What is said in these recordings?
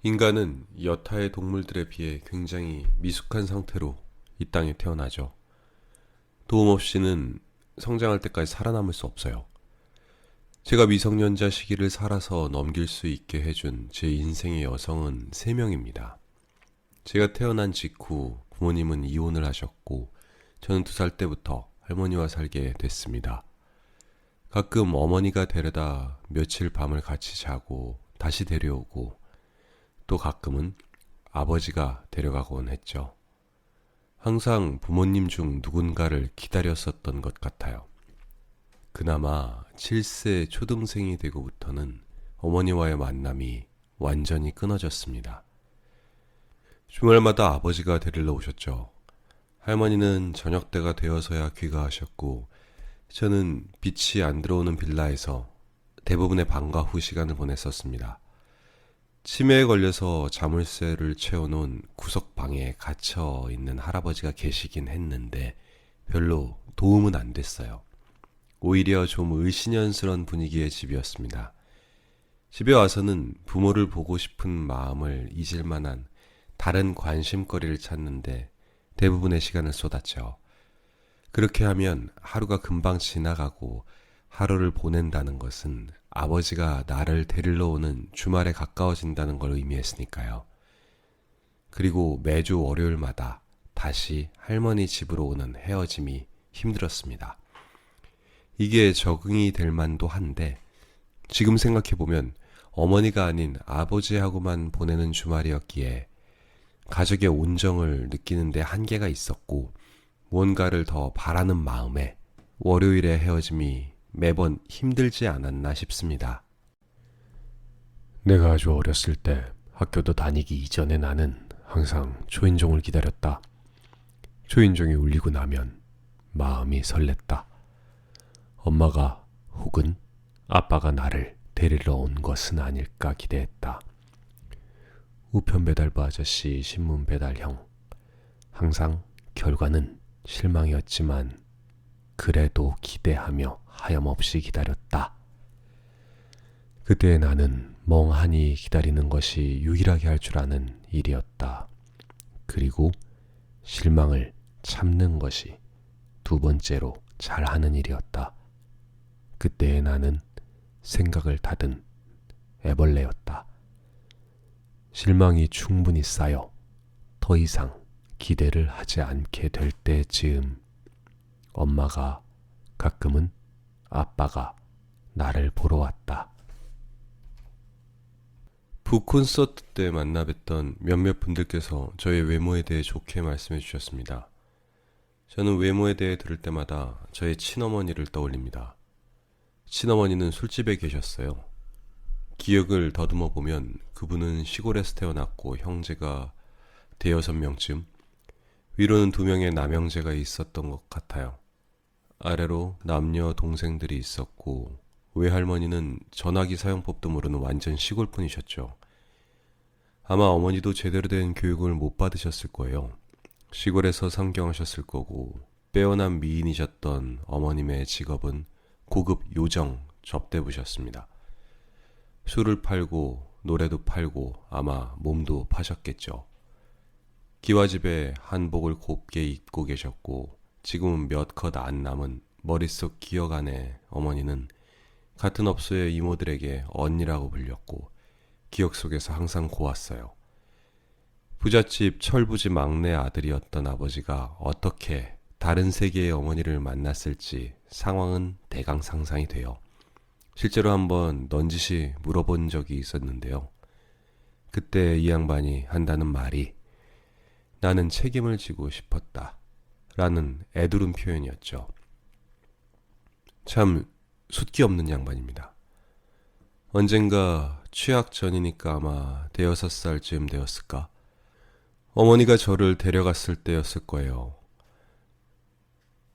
인간은 여타의 동물들에 비해 굉장히 미숙한 상태로 이 땅에 태어나죠. 도움 없이는 성장할 때까지 살아남을 수 없어요. 제가 미성년자 시기를 살아서 넘길 수 있게 해준 제 인생의 여성은 3명입니다. 제가 태어난 직후 부모님은 이혼을 하셨고 저는 2살 때부터 할머니와 살게 됐습니다. 가끔 어머니가 데려다 며칠 밤을 같이 자고 다시 데려오고 또 가끔은 아버지가 데려가곤 했죠. 항상 부모님 중 누군가를 기다렸었던 것 같아요. 그나마 7세 초등생이 되고부터는 어머니와의 만남이 완전히 끊어졌습니다. 주말마다 아버지가 데리러 오셨죠. 할머니는 저녁 때가 되어서야 귀가하셨고 저는 빛이 안 들어오는 빌라에서 대부분의 방과 후 시간을 보냈었습니다. 치매에 걸려서 자물쇠를 채워놓은 구석방에 갇혀 있는 할아버지가 계시긴 했는데 별로 도움은 안 됐어요. 오히려 좀 을씨년스런 분위기의 집이었습니다. 집에 와서는 부모를 보고 싶은 마음을 잊을 만한 다른 관심거리를 찾는데 대부분의 시간을 쏟았죠. 그렇게 하면 하루가 금방 지나가고 하루를 보낸다는 것은 아버지가 나를 데리러 오는 주말에 가까워진다는 걸 의미했으니까요. 그리고 매주 월요일마다 다시 할머니 집으로 오는 헤어짐이 힘들었습니다. 이게 적응이 될 만도 한데 지금 생각해보면 어머니가 아닌 아버지하고만 보내는 주말이었기에 가족의 온정을 느끼는데 한계가 있었고 무언가를 더 바라는 마음에 월요일의 헤어짐이 매번 힘들지 않았나 싶습니다. 내가 아주 어렸을 때 학교도 다니기 이전에 나는 항상 초인종을 기다렸다. 초인종이 울리고 나면 마음이 설렜다. 엄마가 혹은 아빠가 나를 데리러 온 것은 아닐까 기대했다. 우편 배달부 아저씨, 신문 배달형. 항상 결과는 실망이었지만 그래도 기대하며 하염없이 기다렸다. 그때 나는 멍하니 기다리는 것이 유일하게 할 줄 아는 일이었다. 그리고 실망을 참는 것이 2번째로 잘하는 일이었다. 그때의 나는 생각을 닫은 애벌레였다. 실망이 충분히 쌓여 더 이상 기대를 하지 않게 될 때쯤 엄마가 가끔은 아빠가 나를 보러 왔다. 북콘서트 때 만나 뵀던 몇몇 분들께서 저의 외모에 대해 좋게 말씀해 주셨습니다. 저는 외모에 대해 들을 때마다 저의 친어머니를 떠올립니다. 친어머니는 술집에 계셨어요. 기억을 더듬어 보면 그분은 시골에서 태어났고 형제가 5-6명쯤, 위로는 2명의 남형제가 있었던 것 같아요. 아래로 남녀 동생들이 있었고 외할머니는 전화기 사용법도 모르는 완전 시골분이셨죠. 아마 어머니도 제대로 된 교육을 못 받으셨을 거예요. 시골에서 상경하셨을 거고 빼어난 미인이셨던 어머님의 직업은 고급 요정 접대부셨습니다. 술을 팔고 노래도 팔고 아마 몸도 파셨겠죠. 기와집에 한복을 곱게 입고 계셨고 지금은 몇 컷 안 남은 머릿속 기억 안에 어머니는 같은 업소의 이모들에게 언니라고 불렸고 기억 속에서 항상 고왔어요. 부잣집 철부지 막내 아들이었던 아버지가 어떻게 다른 세계의 어머니를 만났을지 상황은 대강 상상이 돼요. 실제로 한번 넌지시 물어본 적이 있었는데요. 그때 이 양반이 한다는 말이 나는 책임을 지고 싶었다 라는 애두른 표현이었죠. 참 숫기 없는 양반입니다. 언젠가 취학 전이니까 아마 5살쯤 되었을까? 어머니가 저를 데려갔을 때였을 거예요.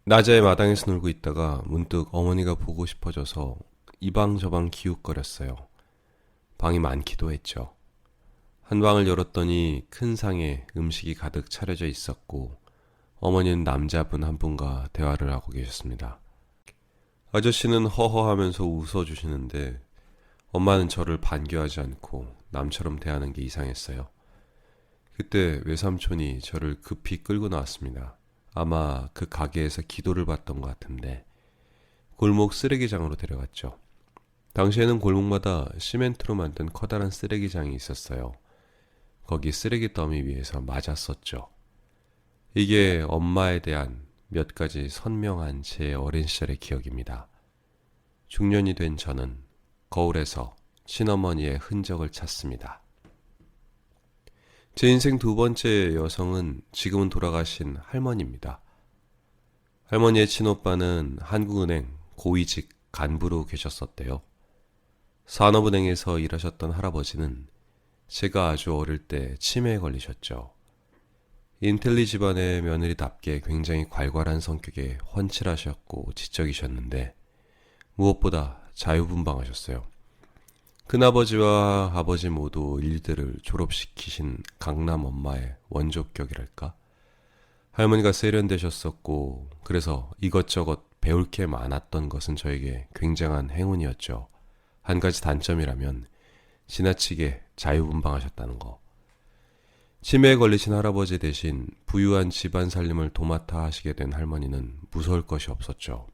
낮에 마당에서 놀고 있다가 문득 어머니가 보고 싶어져서 이방저방 기웃거렸어요. 방이 많기도 했죠. 한 방을 열었더니 큰 상에 음식이 가득 차려져 있었고 어머니는 남자분 한 분과 대화를 하고 계셨습니다. 아저씨는 허허하면서 웃어주시는데 엄마는 저를 반겨하지 않고 남처럼 대하는 게 이상했어요. 그때 외삼촌이 저를 급히 끌고 나왔습니다. 아마 그 가게에서 기도를 받던 것 같은데 골목 쓰레기장으로 데려갔죠. 당시에는 골목마다 시멘트로 만든 커다란 쓰레기장이 있었어요. 거기 쓰레기 더미 위에서 맞았었죠. 이게 엄마에 대한 몇 가지 선명한 제 어린 시절의 기억입니다. 중년이 된 저는 거울에서 친어머니의 흔적을 찾습니다. 제 인생 두 번째 여성은 지금은 돌아가신 할머니입니다. 할머니의 친오빠는 한국은행 고위직 간부로 계셨었대요. 산업은행에서 일하셨던 할아버지는 제가 아주 어릴 때 치매에 걸리셨죠. 인텔리 집안의 며느리답게 굉장히 괄괄한 성격에 훤칠하셨고 지적이셨는데 무엇보다 자유분방하셨어요. 큰아버지와 아버지 모두 일들을 졸업시키신 강남 엄마의 원조격이랄까? 할머니가 세련되셨었고 그래서 이것저것 배울 게 많았던 것은 저에게 굉장한 행운이었죠. 한 가지 단점이라면 지나치게 자유분방하셨다는 거. 치매에 걸리신 할아버지 대신 부유한 집안 살림을 도맡아 하시게 된 할머니는 무서울 것이 없었죠.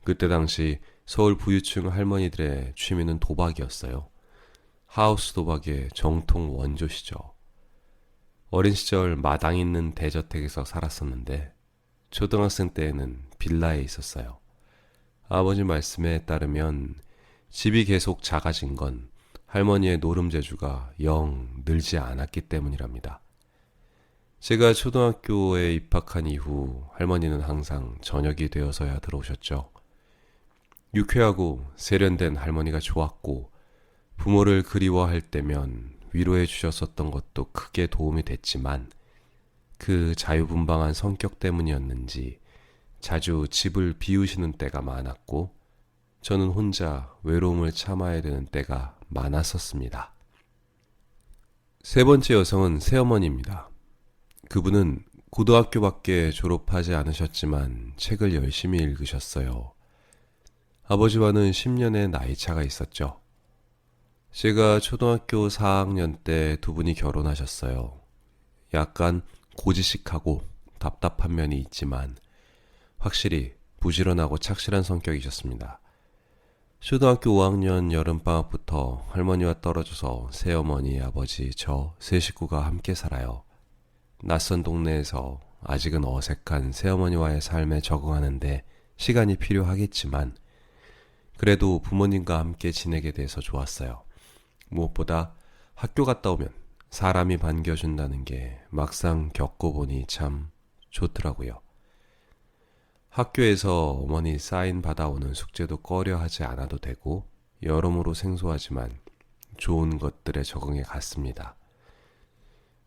그때 당시 서울 부유층 할머니들의 취미는 도박이었어요. 하우스 도박의 정통 원조시죠. 어린 시절 마당 있는 대저택에서 살았었는데 초등학생 때에는 빌라에 있었어요. 아버지 말씀에 따르면 집이 계속 작아진 건 할머니의 노름재주가 영 늘지 않았기 때문이랍니다. 제가 초등학교에 입학한 이후 할머니는 항상 저녁이 되어서야 들어오셨죠. 유쾌하고 세련된 할머니가 좋았고 부모를 그리워할 때면 위로해 주셨었던 것도 크게 도움이 됐지만 그 자유분방한 성격 때문이었는지 자주 집을 비우시는 때가 많았고 저는 혼자 외로움을 참아야 되는 때가 많았었습니다. 세 번째 여성은 새어머니입니다. 그분은 고등학교밖에 졸업하지 않으셨지만 책을 열심히 읽으셨어요. 아버지와는 10년의 나이 차가 있었죠. 제가 초등학교 4학년 때 두 분이 결혼하셨어요. 약간 고지식하고 답답한 면이 있지만 확실히 부지런하고 착실한 성격이셨습니다. 초등학교 5학년 여름방학부터 할머니와 떨어져서 새어머니, 아버지, 저 세 식구가 함께 살아요. 낯선 동네에서 아직은 어색한 새어머니와의 삶에 적응하는데 시간이 필요하겠지만 그래도 부모님과 함께 지내게 돼서 좋았어요. 무엇보다 학교 갔다 오면 사람이 반겨준다는 게 막상 겪어보니 참 좋더라고요. 학교에서 어머니 사인 받아오는 숙제도 꺼려 하지 않아도 되고 여러모로 생소하지만 좋은 것들에 적응해 갔습니다.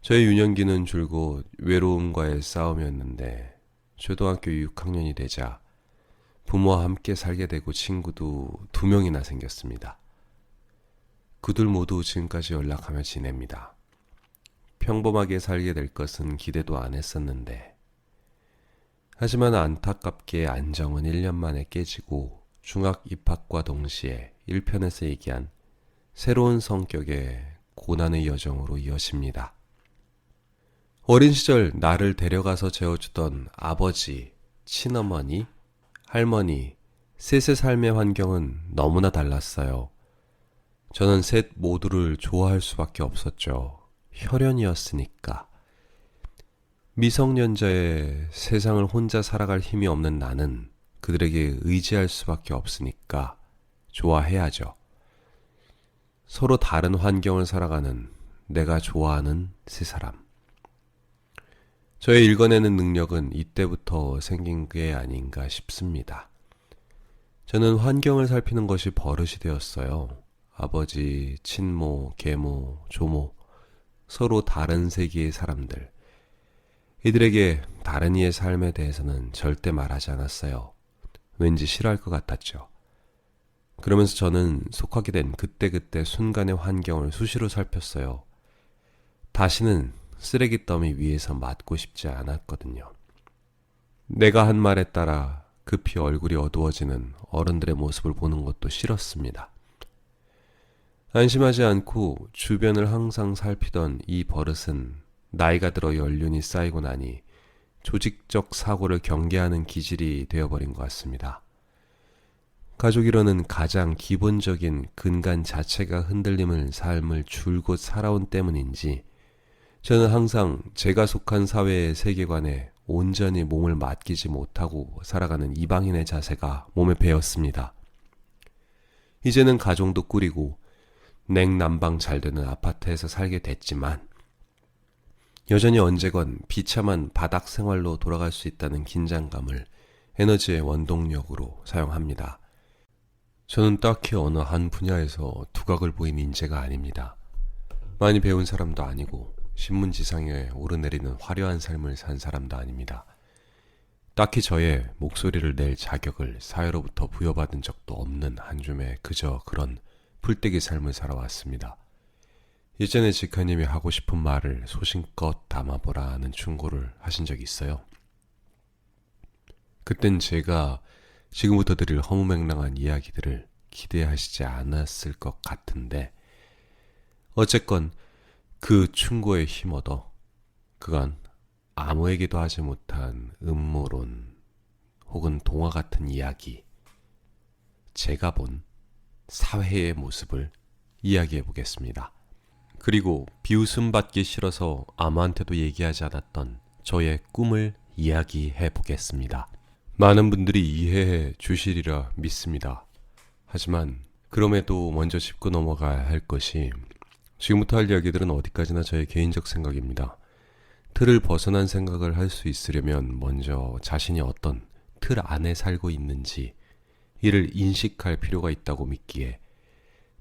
저의 유년기는 줄곧 외로움과의 싸움이었는데 초등학교 6학년이 되자 부모와 함께 살게 되고 친구도 2명이나 생겼습니다. 그들 모두 지금까지 연락하며 지냅니다. 평범하게 살게 될 것은 기대도 안 했었는데 하지만 안타깝게 안정은 1년 만에 깨지고 중학 입학과 동시에 1편에서 얘기한 새로운 성격의 고난의 여정으로 이어집니다. 어린 시절 나를 데려가서 재워주던 아버지, 친어머니, 할머니, 셋의 삶의 환경은 너무나 달랐어요. 저는 셋 모두를 좋아할 수밖에 없었죠. 혈연이었으니까. 미성년자의 세상을 혼자 살아갈 힘이 없는 나는 그들에게 의지할 수밖에 없으니까 좋아해야죠. 서로 다른 환경을 살아가는 내가 좋아하는 세 사람. 저의 읽어내는 능력은 이때부터 생긴 게 아닌가 싶습니다. 저는 환경을 살피는 것이 버릇이 되었어요. 아버지, 친모, 계모, 조모, 서로 다른 세계의 사람들. 이들에게 다른 이의 삶에 대해서는 절대 말하지 않았어요. 왠지 싫어할 것 같았죠. 그러면서 저는 속하게 된 그때그때 순간의 환경을 수시로 살폈어요. 다시는 쓰레기 더미 위에서 맞고 싶지 않았거든요. 내가 한 말에 따라 급히 얼굴이 어두워지는 어른들의 모습을 보는 것도 싫었습니다. 안심하지 않고 주변을 항상 살피던 이 버릇은 나이가 들어 연륜이 쌓이고 나니 조직적 사고를 경계하는 기질이 되어버린 것 같습니다. 가족이라는 가장 기본적인 근간 자체가 흔들림을 삶을 줄곧 살아온 때문인지 저는 항상 제가 속한 사회의 세계관에 온전히 몸을 맡기지 못하고 살아가는 이방인의 자세가 몸에 배었습니다. 이제는 가정도 꾸리고 냉난방 잘 되는 아파트에서 살게 됐지만 여전히 언제건 비참한 바닥 생활로 돌아갈 수 있다는 긴장감을 에너지의 원동력으로 사용합니다. 저는 딱히 어느 한 분야에서 두각을 보인 인재가 아닙니다. 많이 배운 사람도 아니고 신문지상에 오르내리는 화려한 삶을 산 사람도 아닙니다. 딱히 저의 목소리를 낼 자격을 사회로부터 부여받은 적도 없는 한 줌에 그저 그런 풀떼기 삶을 살아왔습니다. 예전에 지카님이 하고 싶은 말을 소신껏 담아보라는 충고를 하신 적이 있어요. 그땐 제가 지금부터 드릴 허무맹랑한 이야기들을 기대하시지 않았을 것 같은데 어쨌건 그 충고에 힘얻어 그간 아무에게도 하지 못한 음모론 혹은 동화 같은 이야기, 제가 본 사회의 모습을 이야기해 보겠습니다. 그리고 비웃음 받기 싫어서 아무한테도 얘기하지 않았던 저의 꿈을 이야기해 보겠습니다. 많은 분들이 이해해 주시리라 믿습니다. 하지만 그럼에도 먼저 짚고 넘어가야 할 것이 지금부터 할 이야기들은 어디까지나 저의 개인적 생각입니다. 틀을 벗어난 생각을 할 수 있으려면 먼저 자신이 어떤 틀 안에 살고 있는지 이를 인식할 필요가 있다고 믿기에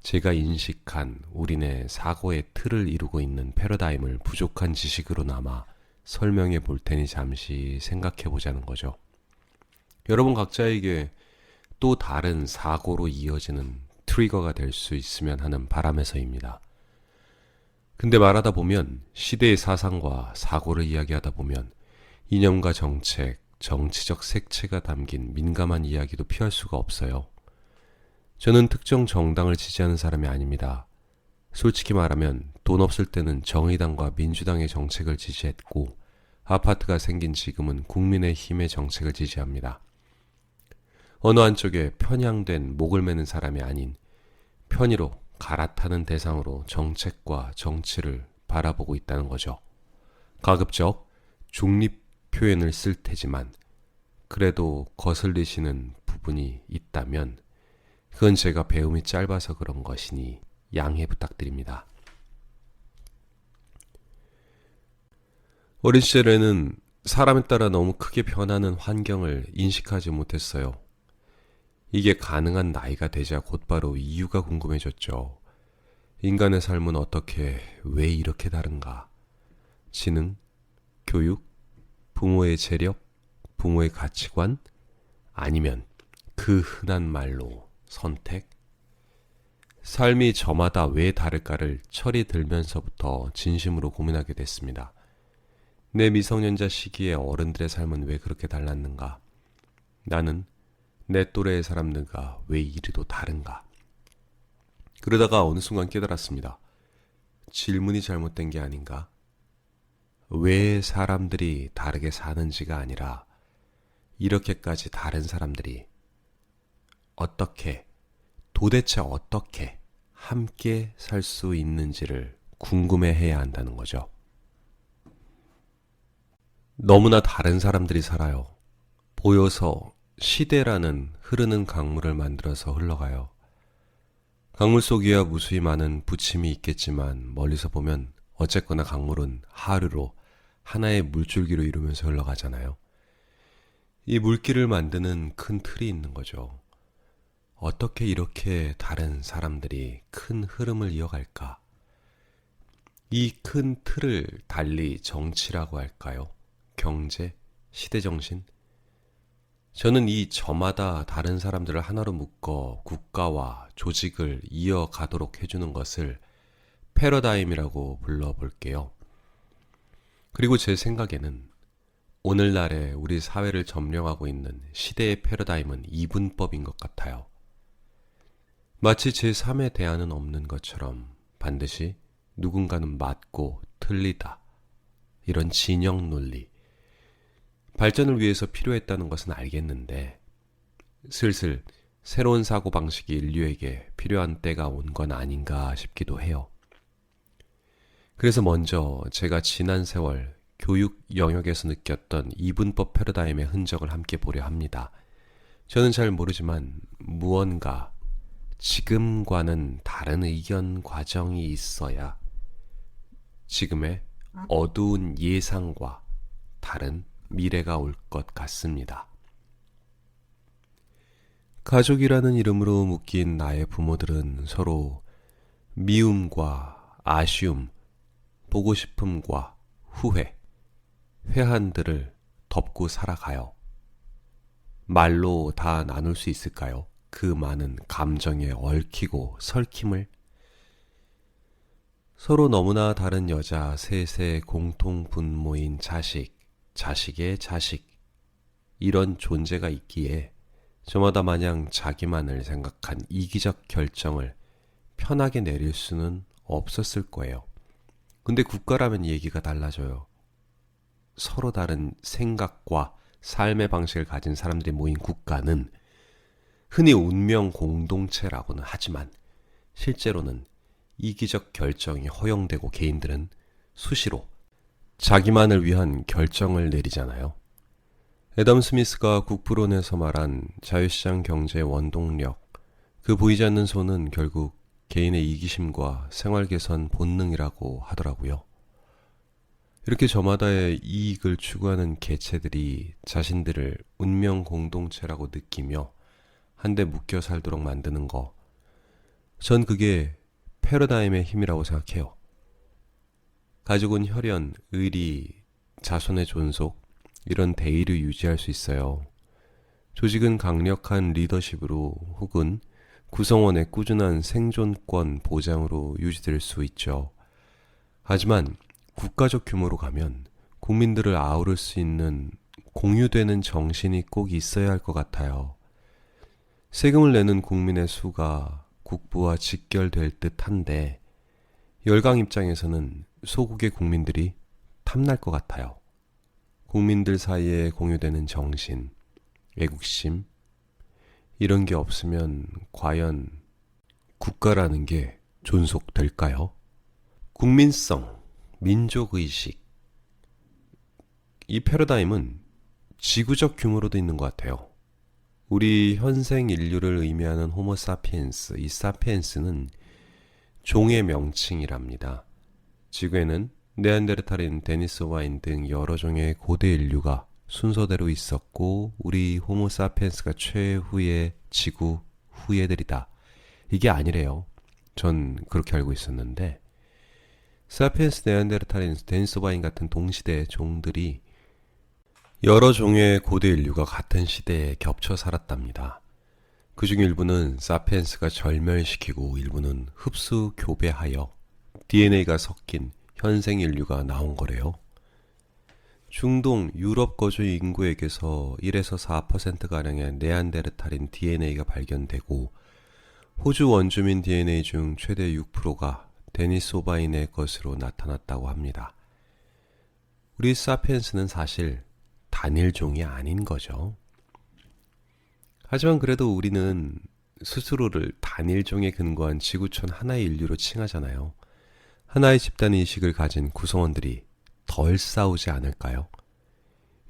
제가 인식한 우리네 사고의 틀을 이루고 있는 패러다임을 부족한 지식으로나마 설명해 볼 테니 잠시 생각해 보자는 거죠. 여러분 각자에게 또 다른 사고로 이어지는 트리거가 될 수 있으면 하는 바람에서입니다. 근데 말하다 보면 시대의 사상과 사고를 이야기하다 보면 이념과 정책, 정치적 색채가 담긴 민감한 이야기도 피할 수가 없어요. 저는 특정 정당을 지지하는 사람이 아닙니다. 솔직히 말하면 돈 없을 때는 정의당과 민주당의 정책을 지지했고 아파트가 생긴 지금은 국민의힘의 정책을 지지합니다. 어느 한쪽에 편향된 목을 매는 사람이 아닌 편의로 갈아타는 대상으로 정책과 정치를 바라보고 있다는 거죠. 가급적 중립 표현을 쓸 테지만 그래도 거슬리시는 부분이 있다면 그건 제가 배움이 짧아서 그런 것이니 양해 부탁드립니다. 어린 시절에는 사람에 따라 너무 크게 변하는 환경을 인식하지 못했어요. 이게 가능한 나이가 되자 곧바로 이유가 궁금해졌죠. 인간의 삶은 어떻게, 왜 이렇게 다른가? 지능, 교육, 부모의 재력, 부모의 가치관, 아니면 그 흔한 말로 선택? 삶이 저마다 왜 다를까를 철이 들면서부터 진심으로 고민하게 됐습니다. 내 미성년자 시기에 어른들의 삶은 왜 그렇게 달랐는가? 나는 내 또래의 사람들과 왜 이리도 다른가? 그러다가 어느 순간 깨달았습니다. 질문이 잘못된 게 아닌가? 왜 사람들이 다르게 사는지가 아니라 이렇게까지 다른 사람들이 도대체 어떻게 함께 살 수 있는지를 궁금해해야 한다는 거죠. 너무나 다른 사람들이 살아요. 보여서 시대라는 흐르는 강물을 만들어서 흘러가요. 강물 속 위야 무수히 많은 부침이 있겠지만 멀리서 보면 어쨌거나 강물은 하류로 하나의 물줄기로 이루면서 흘러가잖아요. 이 물길을 만드는 큰 틀이 있는 거죠. 어떻게 이렇게 다른 사람들이 큰 흐름을 이어갈까? 이 큰 틀을 달리 정치라고 할까요? 경제, 시대정신? 저는 이 저마다 다른 사람들을 하나로 묶어 국가와 조직을 이어가도록 해주는 것을 패러다임이라고 불러볼게요. 그리고 제 생각에는 오늘날의 우리 사회를 점령하고 있는 시대의 패러다임은 이분법인 것 같아요. 마치 제3의 대안은 없는 것처럼 반드시 누군가는 맞고 틀리다. 이런 진영 논리. 발전을 위해서 필요했다는 것은 알겠는데 슬슬 새로운 사고방식이 인류에게 필요한 때가 온 건 아닌가 싶기도 해요. 그래서 먼저 제가 지난 세월 교육 영역에서 느꼈던 이분법 패러다임의 흔적을 함께 보려 합니다. 저는 잘 모르지만 무언가 지금과는 다른 의견 과정이 있어야 지금의 어두운 예상과 다른 미래가 올 것 같습니다. 가족이라는 이름으로 묶인 나의 부모들은 서로 미움과 아쉬움, 보고 싶음과 후회, 회한들을 덮고 살아가요. 말로 다 나눌 수 있을까요? 그 많은 감정에 얽히고 설킴을. 서로 너무나 다른 여자 셋의 공통 분모인 자식, 자식의 자식, 이런 존재가 있기에 저마다 마냥 자기만을 생각한 이기적 결정을 편하게 내릴 수는 없었을 거예요. 근데 국가라면 얘기가 달라져요. 서로 다른 생각과 삶의 방식을 가진 사람들이 모인 국가는 흔히 운명 공동체라고는 하지만 실제로는 이기적 결정이 허용되고 개인들은 수시로 자기만을 위한 결정을 내리잖아요. 애덤 스미스가 국부론에서 말한 자유시장 경제의 원동력, 그 보이지 않는 손은 결국 개인의 이기심과 생활개선 본능이라고 하더라고요. 이렇게 저마다의 이익을 추구하는 개체들이 자신들을 운명 공동체라고 느끼며 한데 묶여 살도록 만드는 거, 전 그게 패러다임의 힘이라고 생각해요. 가족은 혈연, 의리, 자손의 존속, 이런 대의를 유지할 수 있어요. 조직은 강력한 리더십으로 혹은 구성원의 꾸준한 생존권 보장으로 유지될 수 있죠. 하지만 국가적 규모로 가면 국민들을 아우를 수 있는 공유되는 정신이 꼭 있어야 할 것 같아요. 세금을 내는 국민의 수가 국부와 직결될 듯한데 열강 입장에서는 소국의 국민들이 탐날 것 같아요. 국민들 사이에 공유되는 정신, 애국심, 이런 게 없으면 과연 국가라는 게 존속될까요? 국민성, 민족의식, 이 패러다임은 지구적 규모로도 있는 것 같아요. 우리 현생 인류를 의미하는 호모 사피엔스, 이 사피엔스는 종의 명칭이랍니다. 지구에는 네안데르탈인, 데니소바인 등 여러 종의 고대 인류가 순서대로 있었고 우리 호모 사피엔스가 최후의 지구 후예들이다. 이게 아니래요. 전 그렇게 알고 있었는데 사피엔스, 네안데르탈인, 데니소바인 같은 동시대의 종들이 여러 종의 고대 인류가 같은 시대에 겹쳐 살았답니다. 그중 일부는 사피엔스가 절멸시키고 일부는 흡수 교배하여 DNA가 섞인 현생 인류가 나온 거래요. 중동, 유럽 거주 인구에게서 1에서 4%가량의 네안데르탈인 DNA가 발견되고 호주 원주민 DNA 중 최대 6%가 데니소바인의 것으로 나타났다고 합니다. 우리 사피엔스는 사실 단일종이 아닌 거죠. 하지만 그래도 우리는 스스로를 단일종에 근거한 지구촌 하나의 인류로 칭하잖아요. 하나의 집단의식을 가진 구성원들이 덜 싸우지 않을까요?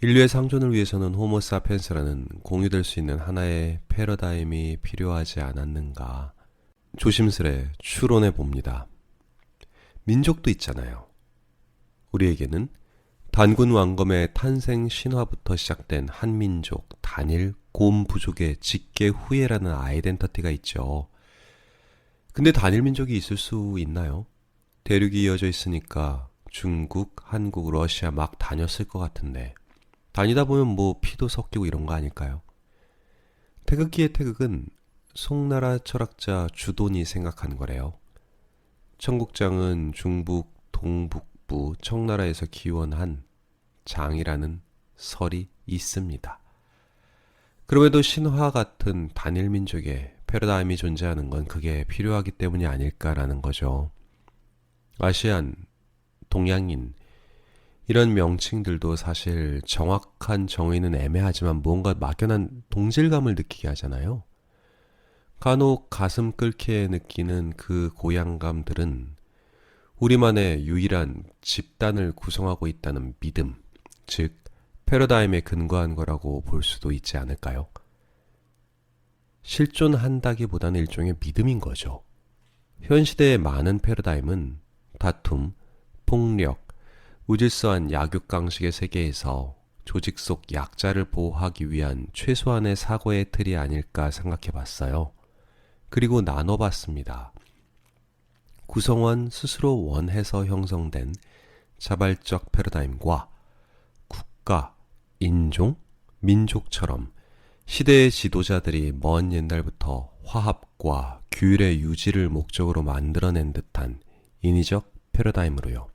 인류의 상존을 위해서는 호모 사피엔스라는 공유될 수 있는 하나의 패러다임이 필요하지 않았는가 조심스레 추론해 봅니다. 민족도 있잖아요. 우리에게는 단군 왕검의 탄생 신화부터 시작된 한민족, 단일 곰 부족의 직계 후예라는 아이덴티티가 있죠. 근데 단일 민족이 있을 수 있나요? 대륙이 이어져 있으니까 중국, 한국, 러시아 막 다녔을 것 같은데 다니다 보면 뭐 피도 섞이고 이런 거 아닐까요? 태극기의 태극은 송나라 철학자 주돈이 생각한 거래요. 청국장은 중북, 동북부, 청나라에서 기원한 장이라는 설이 있습니다. 그럼에도 신화 같은 단일 민족의 패러다임이 존재하는 건 그게 필요하기 때문이 아닐까라는 거죠. 아시안, 동양인 이런 명칭들도 사실 정확한 정의는 애매하지만 무언가 막연한 동질감을 느끼게 하잖아요. 간혹 가슴 끓게 느끼는 그 고향감들은 우리만의 유일한 집단을 구성하고 있다는 믿음, 즉 패러다임에 근거한 거라고 볼 수도 있지 않을까요? 실존한다기보다는 일종의 믿음인 거죠. 현 시대의 많은 패러다임은 다툼, 폭력, 무질서한 약육강식의 세계에서 조직 속 약자를 보호하기 위한 최소한의 사고의 틀이 아닐까 생각해 봤어요. 그리고 나눠봤습니다. 구성원 스스로 원해서 형성된 자발적 패러다임과 국가, 인종, 민족처럼 시대의 지도자들이 먼 옛날부터 화합과 규율의 유지를 목적으로 만들어낸 듯한 인위적 패러다임으로요.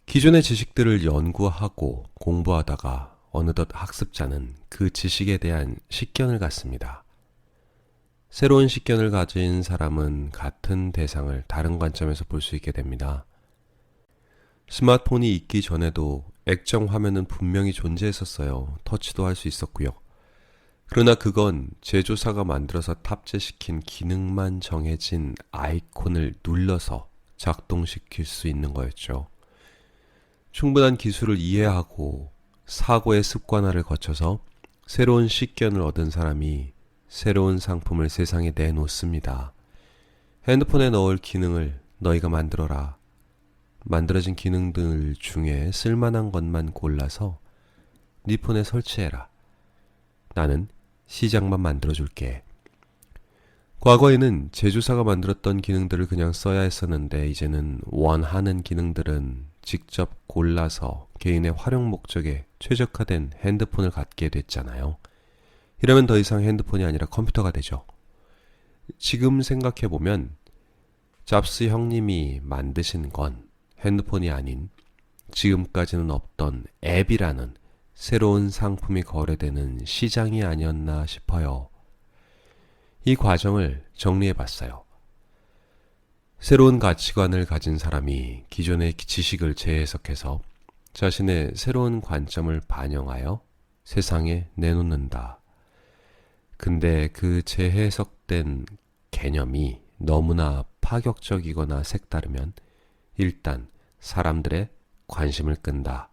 기존의 지식들을 연구하고 공부하다가 어느덧 학습자는 그 지식에 대한 식견을 갖습니다. 새로운 식견을 가진 사람은 같은 대상을 다른 관점에서 볼 수 있게 됩니다. 스마트폰이 있기 전에도 액정 화면은 분명히 존재했었어요. 터치도 할 수 있었고요. 그러나 그건 제조사가 만들어서 탑재시킨 기능만 정해진 아이콘을 눌러서 작동시킬 수 있는 거였죠. 충분한 기술을 이해하고 사고의 습관화를 거쳐서 새로운 식견을 얻은 사람이 새로운 상품을 세상에 내놓습니다. 핸드폰에 넣을 기능을 너희가 만들어라. 만들어진 기능들 중에 쓸만한 것만 골라서 네 폰에 설치해라. 나는 시장만 만들어줄게. 과거에는 제조사가 만들었던 기능들을 그냥 써야 했었는데 이제는 원하는 기능들은 직접 골라서 개인의 활용 목적에 최적화된 핸드폰을 갖게 됐잖아요. 이러면 더 이상 핸드폰이 아니라 컴퓨터가 되죠. 지금 생각해보면 잡스 형님이 만드신 건 핸드폰이 아닌 지금까지는 없던 앱이라는 새로운 상품이 거래되는 시장이 아니었나 싶어요. 이 과정을 정리해봤어요. 새로운 가치관을 가진 사람이 기존의 지식을 재해석해서 자신의 새로운 관점을 반영하여 세상에 내놓는다. 근데 그 재해석된 개념이 너무나 파격적이거나 색다르면 일단 사람들의 관심을 끈다.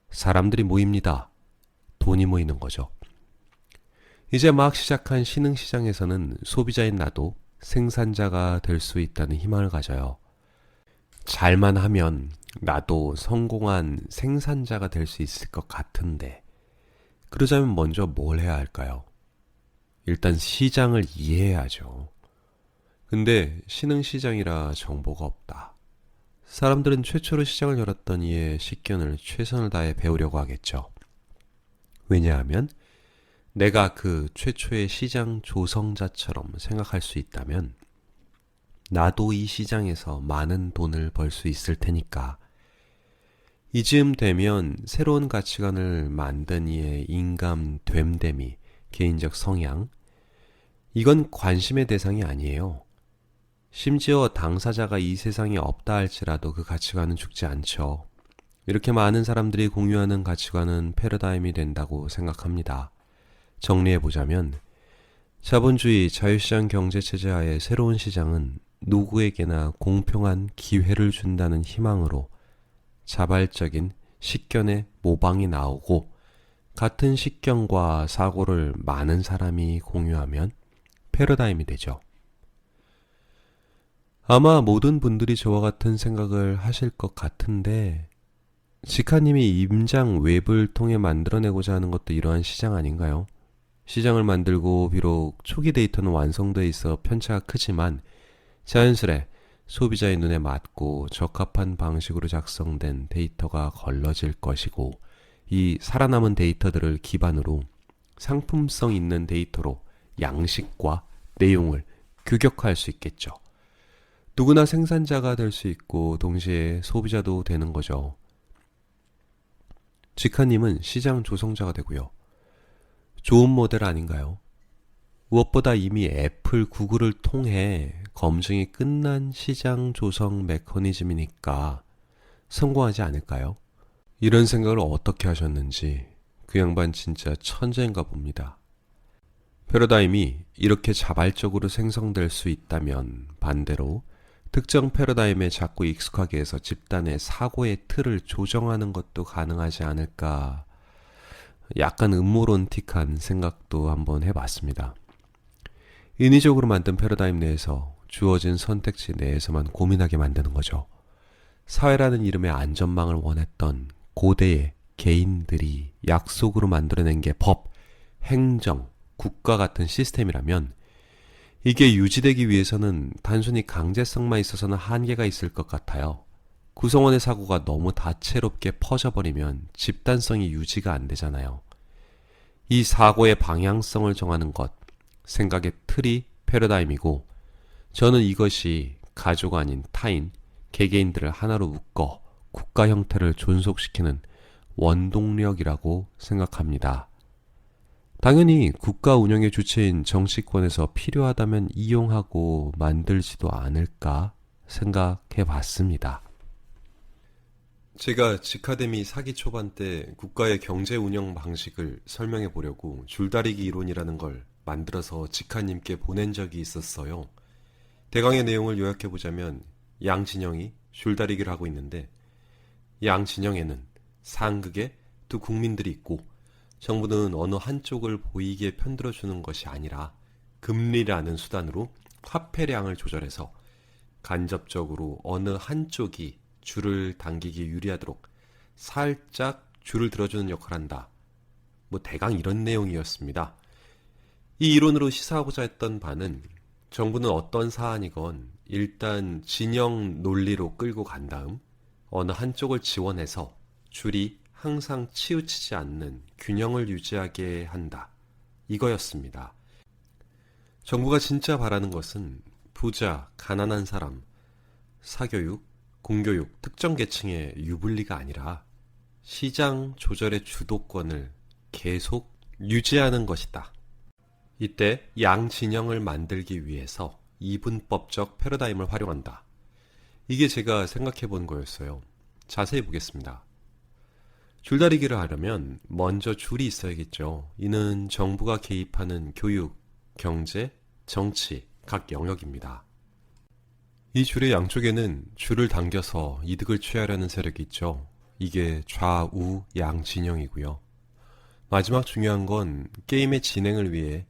사람들이 모입니다. 돈이 모이는 거죠. 이제 막 시작한 신흥시장에서는 소비자인 나도 생산자가 될 수 있다는 희망을 가져요. 잘만 하면 나도 성공한 생산자가 될 수 있을 것 같은데 그러자면 먼저 뭘 해야 할까요? 일단 시장을 이해해야죠. 근데 신흥시장이라 정보가 없다. 사람들은 최초로 시장을 열었던 이의 식견을 최선을 다해 배우려고 하겠죠. 왜냐하면 내가 그 최초의 시장 조성자처럼 생각할 수 있다면 나도 이 시장에서 많은 돈을 벌 수 있을 테니까. 이쯤 되면 새로운 가치관을 만든 이의 인감됨됨이, 개인적 성향, 이건 관심의 대상이 아니에요. 심지어 당사자가 이 세상에 없다 할지라도 그 가치관은 죽지 않죠. 이렇게 많은 사람들이 공유하는 가치관은 패러다임이 된다고 생각합니다. 정리해보자면 자본주의 자유시장 경제체제 하에 새로운 시장은 누구에게나 공평한 기회를 준다는 희망으로 자발적인 식견의 모방이 나오고 같은 식견과 사고를 많은 사람이 공유하면 패러다임이 되죠. 아마 모든 분들이 저와 같은 생각을 하실 것 같은데 지카님이 임장 웹을 통해 만들어내고자 하는 것도 이러한 시장 아닌가요? 시장을 만들고 비록 초기 데이터는 완성되어 있어 편차가 크지만 자연스레 소비자의 눈에 맞고 적합한 방식으로 작성된 데이터가 걸러질 것이고 이 살아남은 데이터들을 기반으로 상품성 있는 데이터로 양식과 내용을 규격화할 수 있겠죠. 누구나 생산자가 될 수 있고 동시에 소비자도 되는 거죠. 지카님은 시장 조성자가 되고요. 좋은 모델 아닌가요? 무엇보다 이미 애플, 구글을 통해 검증이 끝난 시장 조성 메커니즘이니까 성공하지 않을까요? 이런 생각을 어떻게 하셨는지 그 양반 진짜 천재인가 봅니다. 패러다임이 이렇게 자발적으로 생성될 수 있다면 반대로 특정 패러다임에 자꾸 익숙하게 해서 집단의 사고의 틀을 조정하는 것도 가능하지 않을까, 약간 음모론틱한 생각도 한번 해봤습니다. 인위적으로 만든 패러다임 내에서 주어진 선택지 내에서만 고민하게 만드는 거죠. 사회라는 이름의 안전망을 원했던 고대의 개인들이 약속으로 만들어낸 게 법, 행정, 국가 같은 시스템이라면 이게 유지되기 위해서는 단순히 강제성만 있어서는 한계가 있을 것 같아요. 구성원의 사고가 너무 다채롭게 퍼져버리면 집단성이 유지가 안 되잖아요. 이 사고의 방향성을 정하는 것, 생각의 틀이 패러다임이고, 저는 이것이 가족 아닌 타인, 개개인들을 하나로 묶어 국가 형태를 존속시키는 원동력이라고 생각합니다. 당연히 국가 운영의 주체인 정치권에서 필요하다면 이용하고 만들지도 않을까 생각해 봤습니다. 제가 직카데미 사기 초반 때 국가의 경제 운영 방식을 설명해 보려고 줄다리기 이론이라는 걸 만들어서 직카님께 보낸 적이 있었어요. 대강의 내용을 요약해 보자면 양 진영이 줄다리기를 하고 있는데, 양 진영에는 상극의 두 국민들이 있고, 정부는 어느 한쪽을 보이게 편들어주는 것이 아니라 금리라는 수단으로 화폐량을 조절해서 간접적으로 어느 한쪽이 줄을 당기기 유리하도록 살짝 줄을 들어주는 역할을 한다. 대강 이런 내용이었습니다. 이 이론으로 시사하고자 했던 바는, 정부는 어떤 사안이건 일단 진영 논리로 끌고 간 다음 어느 한쪽을 지원해서 줄이 항상 치우치지 않는 균형을 유지하게 한다. 이거였습니다. 정부가 진짜 바라는 것은 부자, 가난한 사람, 사교육, 공교육, 특정 계층의 유불리가 아니라 시장 조절의 주도권을 계속 유지하는 것이다. 이때 양 진영을 만들기 위해서 이분법적 패러다임을 활용한다. 이게 제가 생각해 본 거였어요. 자세히 보겠습니다. 줄다리기를 하려면 먼저 줄이 있어야겠죠. 이는 정부가 개입하는 교육, 경제, 정치 각 영역입니다. 이 줄의 양쪽에는 줄을 당겨서 이득을 취하려는 세력이 있죠. 이게 좌우 양 진영이고요. 마지막 중요한 건 게임의 진행을 위해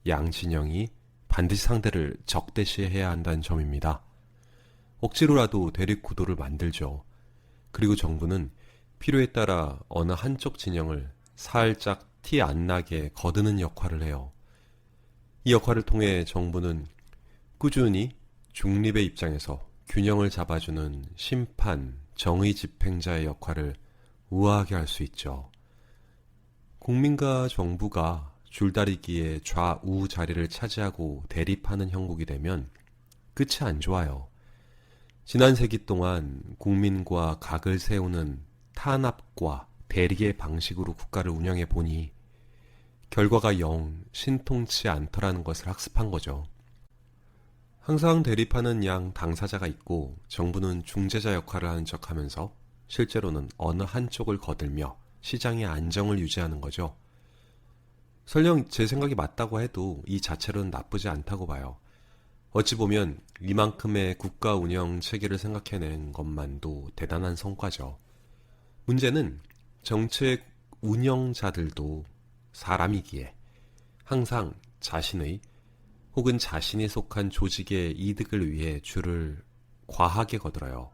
양 진영이 반드시 상대를 적대시해야 한다는 점입니다. 억지로라도 대립 구도를 만들죠. 그리고 정부는 필요에 따라 어느 한쪽 진영을 살짝 티 안 나게 거드는 역할을 해요. 이 역할을 통해 정부는 꾸준히 중립의 입장에서 균형을 잡아주는 심판, 정의 집행자의 역할을 우아하게 할 수 있죠. 국민과 정부가 줄다리기의 좌우 자리를 차지하고 대립하는 형국이 되면 끝이 안 좋아요. 지난 세기 동안 국민과 각을 세우는 탄압과 대리의 방식으로 국가를 운영해 보니 결과가 영 신통치 않더라는 것을 학습한 거죠. 항상 대립하는 양 당사자가 있고 정부는 중재자 역할을 하는 척하면서 실제로는 어느 한쪽을 거들며 시장의 안정을 유지하는 거죠. 설령 제 생각이 맞다고 해도 이 자체로는 나쁘지 않다고 봐요. 어찌 보면 이만큼의 국가 운영 체계를 생각해낸 것만도 대단한 성과죠. 문제는 정책 운영자들도 사람이기에 항상 자신의 혹은 자신이 속한 조직의 이득을 위해 줄을 과하게 거들어요.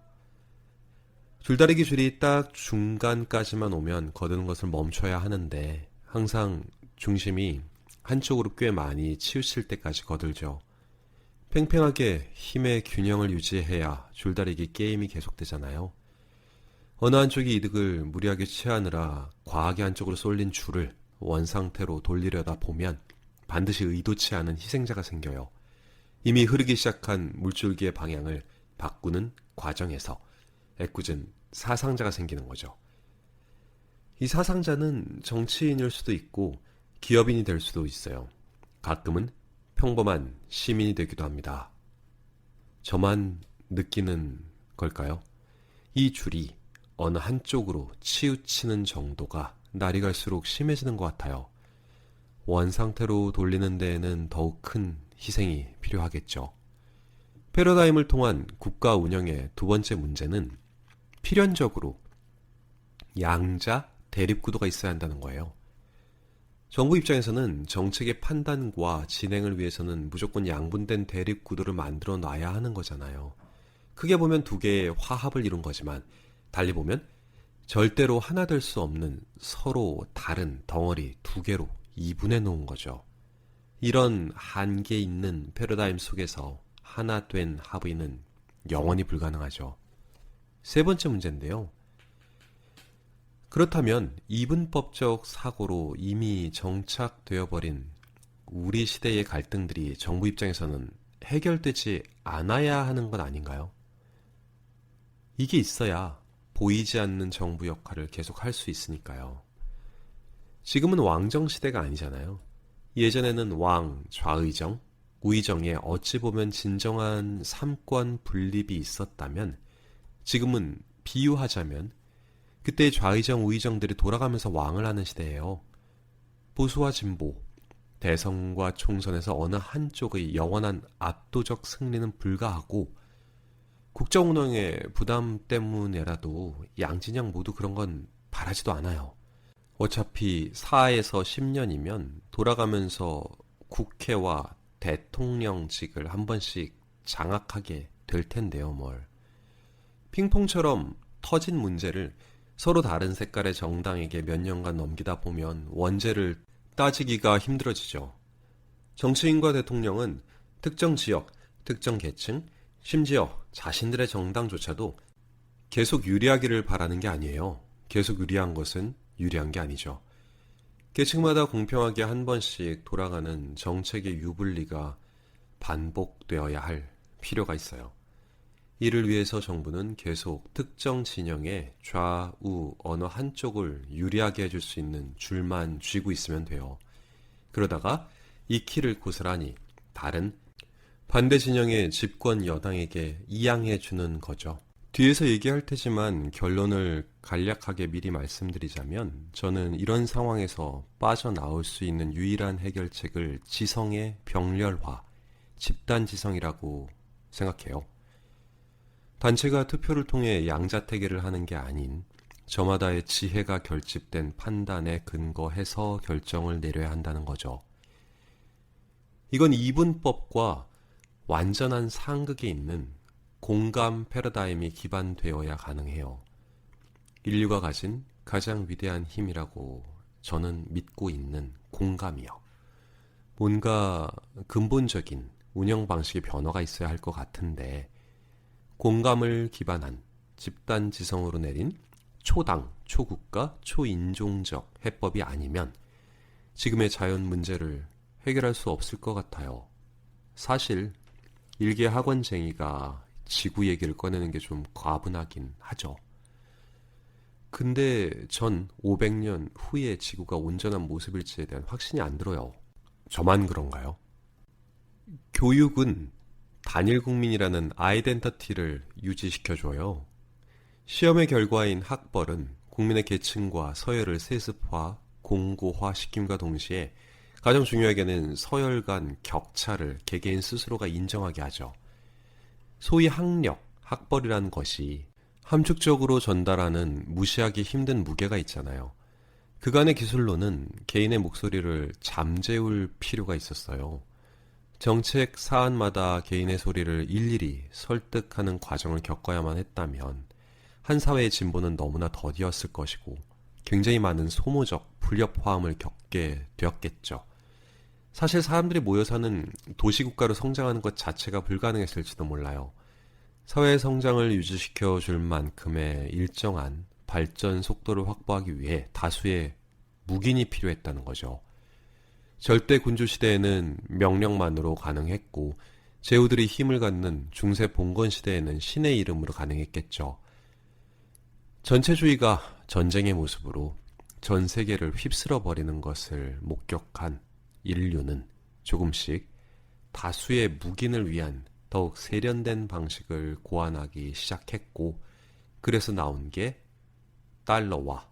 줄다리기 줄이 딱 중간까지만 오면 거드는 것을 멈춰야 하는데 항상 중심이 한쪽으로 꽤 많이 치우칠 때까지 거들죠. 팽팽하게 힘의 균형을 유지해야 줄다리기 게임이 계속되잖아요. 어느 한쪽이 이득을 무리하게 취하느라 과하게 한쪽으로 쏠린 줄을 원상태로 돌리려다 보면 반드시 의도치 않은 희생자가 생겨요. 이미 흐르기 시작한 물줄기의 방향을 바꾸는 과정에서 애꿎은 사상자가 생기는 거죠. 이 사상자는 정치인일 수도 있고 기업인이 될 수도 있어요. 가끔은 평범한 시민이 되기도 합니다. 저만 느끼는 걸까요? 이 줄이 어느 한쪽으로 치우치는 정도가 날이 갈수록 심해지는 것 같아요. 원상태로 돌리는 데에는 더욱 큰 희생이 필요하겠죠. 패러다임을 통한 국가 운영의 두 번째 문제는 필연적으로 양자 대립구도가 있어야 한다는 거예요. 정부 입장에서는 정책의 판단과 진행을 위해서는 무조건 양분된 대립구도를 만들어 놔야 하는 거잖아요. 크게 보면 두 개의 화합을 이룬 거지만 달리 보면 절대로 하나 될 수 없는 서로 다른 덩어리 두 개로 이분해 놓은 거죠. 이런 한계 있는 패러다임 속에서 하나 된 합의는 영원히 불가능하죠. 세 번째 문제인데요. 그렇다면 이분법적 사고로 이미 정착되어 버린 우리 시대의 갈등들이 정부 입장에서는 해결되지 않아야 하는 건 아닌가요? 이게 있어야 보이지 않는 정부 역할을 계속 할 수 있으니까요. 지금은 왕정 시대가 아니잖아요. 예전에는 왕, 좌의정, 우의정에 어찌 보면 진정한 삼권 분립이 있었다면 지금은 비유하자면 그때의 좌의정, 우의정들이 돌아가면서 왕을 하는 시대예요. 보수와 진보, 대선과 총선에서 어느 한쪽의 영원한 압도적 승리는 불가하고 국정 운영의 부담 때문에라도 양진영 모두 그런 건 바라지도 않아요. 어차피 4에서 10년이면 돌아가면서 국회와 대통령직을 한 번씩 장악하게 될 텐데요, 뭘. 핑퐁처럼 터진 문제를 서로 다른 색깔의 정당에게 몇 년간 넘기다 보면 원죄를 따지기가 힘들어지죠. 정치인과 대통령은 특정 지역, 특정 계층, 심지어 자신들의 정당조차도 계속 유리하기를 바라는 게 아니에요. 계속 유리한 것은 유리한 게 아니죠. 계층마다 공평하게 한 번씩 돌아가는 정책의 유불리가 반복되어야 할 필요가 있어요. 이를 위해서 정부는 계속 특정 진영의 좌우 어느 한쪽을 유리하게 해줄 수 있는 줄만 쥐고 있으면 돼요. 그러다가 이 키를 고스란히 다른 반대 진영의 집권 여당에게 이양해 주는 거죠. 뒤에서 얘기할 테지만 결론을 간략하게 미리 말씀드리자면 저는 이런 상황에서 빠져나올 수 있는 유일한 해결책을 지성의 병렬화, 집단지성이라고 생각해요. 단체가 투표를 통해 양자택일을 하는 게 아닌 저마다의 지혜가 결집된 판단에 근거해서 결정을 내려야 한다는 거죠. 이건 이분법과 완전한 상극에 있는 공감 패러다임이 기반되어야 가능해요. 인류가 가진 가장 위대한 힘이라고 저는 믿고 있는 공감이요. 뭔가 근본적인 운영 방식의 변화가 있어야 할 것 같은데 공감을 기반한 집단지성으로 내린 초당, 초국가, 초인종적 해법이 아니면 지금의 자연 문제를 해결할 수 없을 것 같아요. 사실 일개 학원쟁이가 지구 얘기를 꺼내는 게 좀 과분하긴 하죠. 근데 전 500년 후에 지구가 온전한 모습일지에 대한 확신이 안 들어요. 저만 그런가요? 교육은 단일 국민이라는 아이덴티티를 유지시켜줘요. 시험의 결과인 학벌은 국민의 계층과 서열을 세습화, 공고화 시킴과 동시에 가장 중요하게는 서열 간 격차를 개개인 스스로가 인정하게 하죠. 소위 학력, 학벌이라는 것이 함축적으로 전달하는 무시하기 힘든 무게가 있잖아요. 그간의 기술로는 개인의 목소리를 잠재울 필요가 있었어요. 정책 사안마다 개인의 소리를 일일이 설득하는 과정을 겪어야만 했다면 한 사회의 진보는 너무나 더디었을 것이고 굉장히 많은 소모적 불협화음을 겪게 되었겠죠. 사실 사람들이 모여 사는 도시국가로 성장하는 것 자체가 불가능했을지도 몰라요. 사회의 성장을 유지시켜 줄 만큼의 일정한 발전 속도를 확보하기 위해 다수의 묵인이 필요했다는 거죠. 절대 군주 시대에는 명령만으로 가능했고 제후들이 힘을 갖는 중세 봉건 시대에는 신의 이름으로 가능했겠죠. 전체주의가 전쟁의 모습으로 전 세계를 휩쓸어 버리는 것을 목격한 인류는 조금씩 다수의 묵인을 위한 더욱 세련된 방식을 고안하기 시작했고, 그래서 나온 게 달러와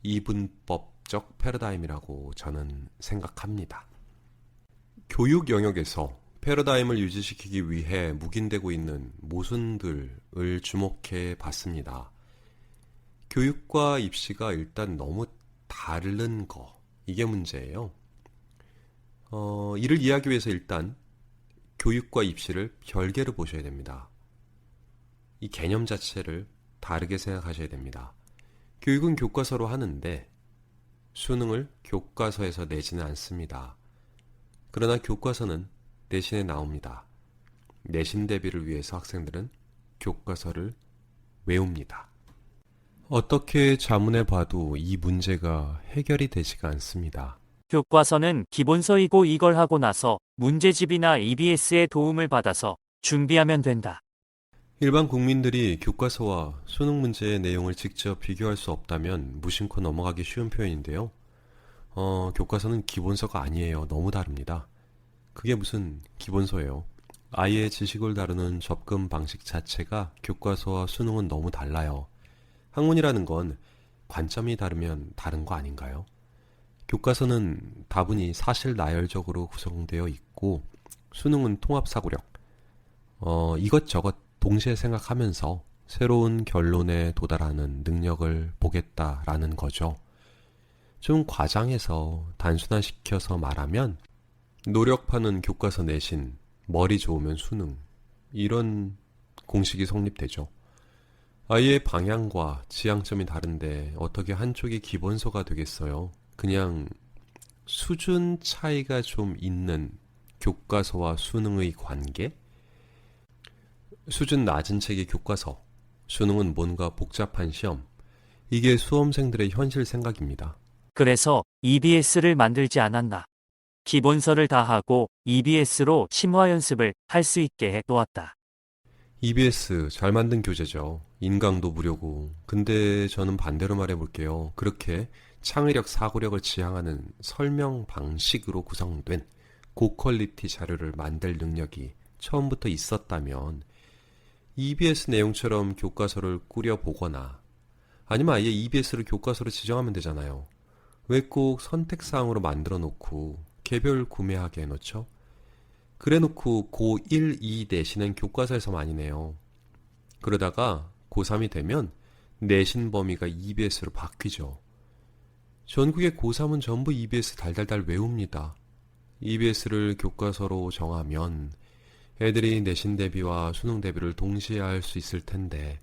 이분법적 패러다임이라고 저는 생각합니다. 교육 영역에서 패러다임을 유지시키기 위해 묵인되고 있는 모순들을 주목해 봤습니다. 교육과 입시가 일단 너무 다른 거, 이게 문제예요. 이를 이해하기 위해서 일단 교육과 입시를 별개로 보셔야 됩니다. 이 개념 자체를 다르게 생각하셔야 됩니다. 교육은 교과서로 하는데 수능을 교과서에서 내지는 않습니다. 그러나 교과서는 내신에 나옵니다. 내신 대비를 위해서 학생들은 교과서를 외웁니다. 어떻게 자문해 봐도 이 문제가 해결이 되지가 않습니다. 교과서는 기본서이고 이걸 하고 나서 문제집이나 EBS의 도움을 받아서 준비하면 된다. 일반 국민들이 교과서와 수능 문제의 내용을 직접 비교할 수 없다면 무심코 넘어가기 쉬운 표현인데요. 교과서는 기본서가 아니에요. 너무 다릅니다. 그게 무슨 기본서예요. 아이의 지식을 다루는 접근 방식 자체가 교과서와 수능은 너무 달라요. 학문이라는 건 관점이 다르면 다른 거 아닌가요? 교과서는 다분히 사실 나열적으로 구성되어 있고 수능은 통합사고력, 이것저것 동시에 생각하면서 새로운 결론에 도달하는 능력을 보겠다라는 거죠. 좀 과장해서 단순화시켜서 말하면 노력파는 교과서 내신, 머리 좋으면 수능, 이런 공식이 성립되죠. 아이의 방향과 지향점이 다른데 어떻게 한쪽이 기본서가 되겠어요? 그냥 수준 차이가 좀 있는 교과서와 수능의 관계? 수준 낮은 책이 교과서, 수능은 뭔가 복잡한 시험. 이게 수험생들의 현실 생각입니다. 그래서 EBS를 만들지 않았나. 기본서를 다 하고 EBS로 심화 연습을 할 수 있게 해 놓았다. EBS 잘 만든 교재죠. 인강도 무료고. 근데 저는 반대로 말해볼게요. 그렇게 창의력, 사고력을 지향하는 설명 방식으로 구성된 고퀄리티 자료를 만들 능력이 처음부터 있었다면 EBS 내용처럼 교과서를 꾸려보거나 아니면 아예 EBS를 교과서로 지정하면 되잖아요. 왜 꼭 선택사항으로 만들어 놓고 개별 구매하게 해놓죠? 그래 놓고 고1, 2 내신은 교과서에서 많이 내요. 그러다가 고3이 되면 내신 범위가 EBS로 바뀌죠. 전국의 고3은 전부 EBS 달달달 외웁니다. EBS를 교과서로 정하면 애들이 내신 대비와 수능 대비를 동시에 할 수 있을 텐데,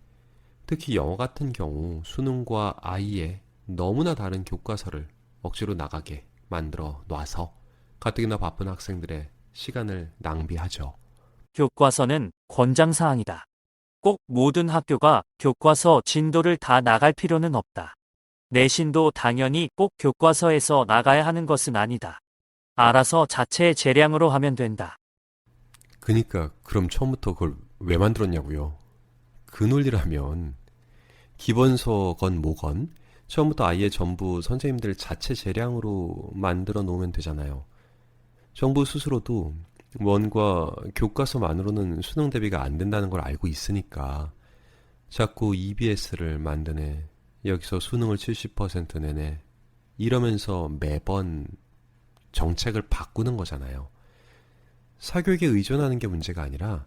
특히 영어 같은 경우 수능과 아예 너무나 다른 교과서를 억지로 나가게 만들어 놔서 가뜩이나 바쁜 학생들의 시간을 낭비하죠. 교과서는 권장사항이다. 꼭 모든 학교가 교과서 진도를 다 나갈 필요는 없다. 내신도 당연히 꼭 교과서에서 나가야 하는 것은 아니다. 알아서 자체 재량으로 하면 된다. 그니까 그럼 처음부터 그걸 왜 만들었냐고요. 그 논리라면 기본서건 뭐건 처음부터 아예 전부 선생님들 자체 재량으로 만들어 놓으면 되잖아요. 정부 스스로도 원과 교과서만으로는 수능 대비가 안 된다는 걸 알고 있으니까 자꾸 EBS를 만드네, 여기서 수능을 70% 내네, 이러면서 매번 정책을 바꾸는 거잖아요. 사교육에 의존하는 게 문제가 아니라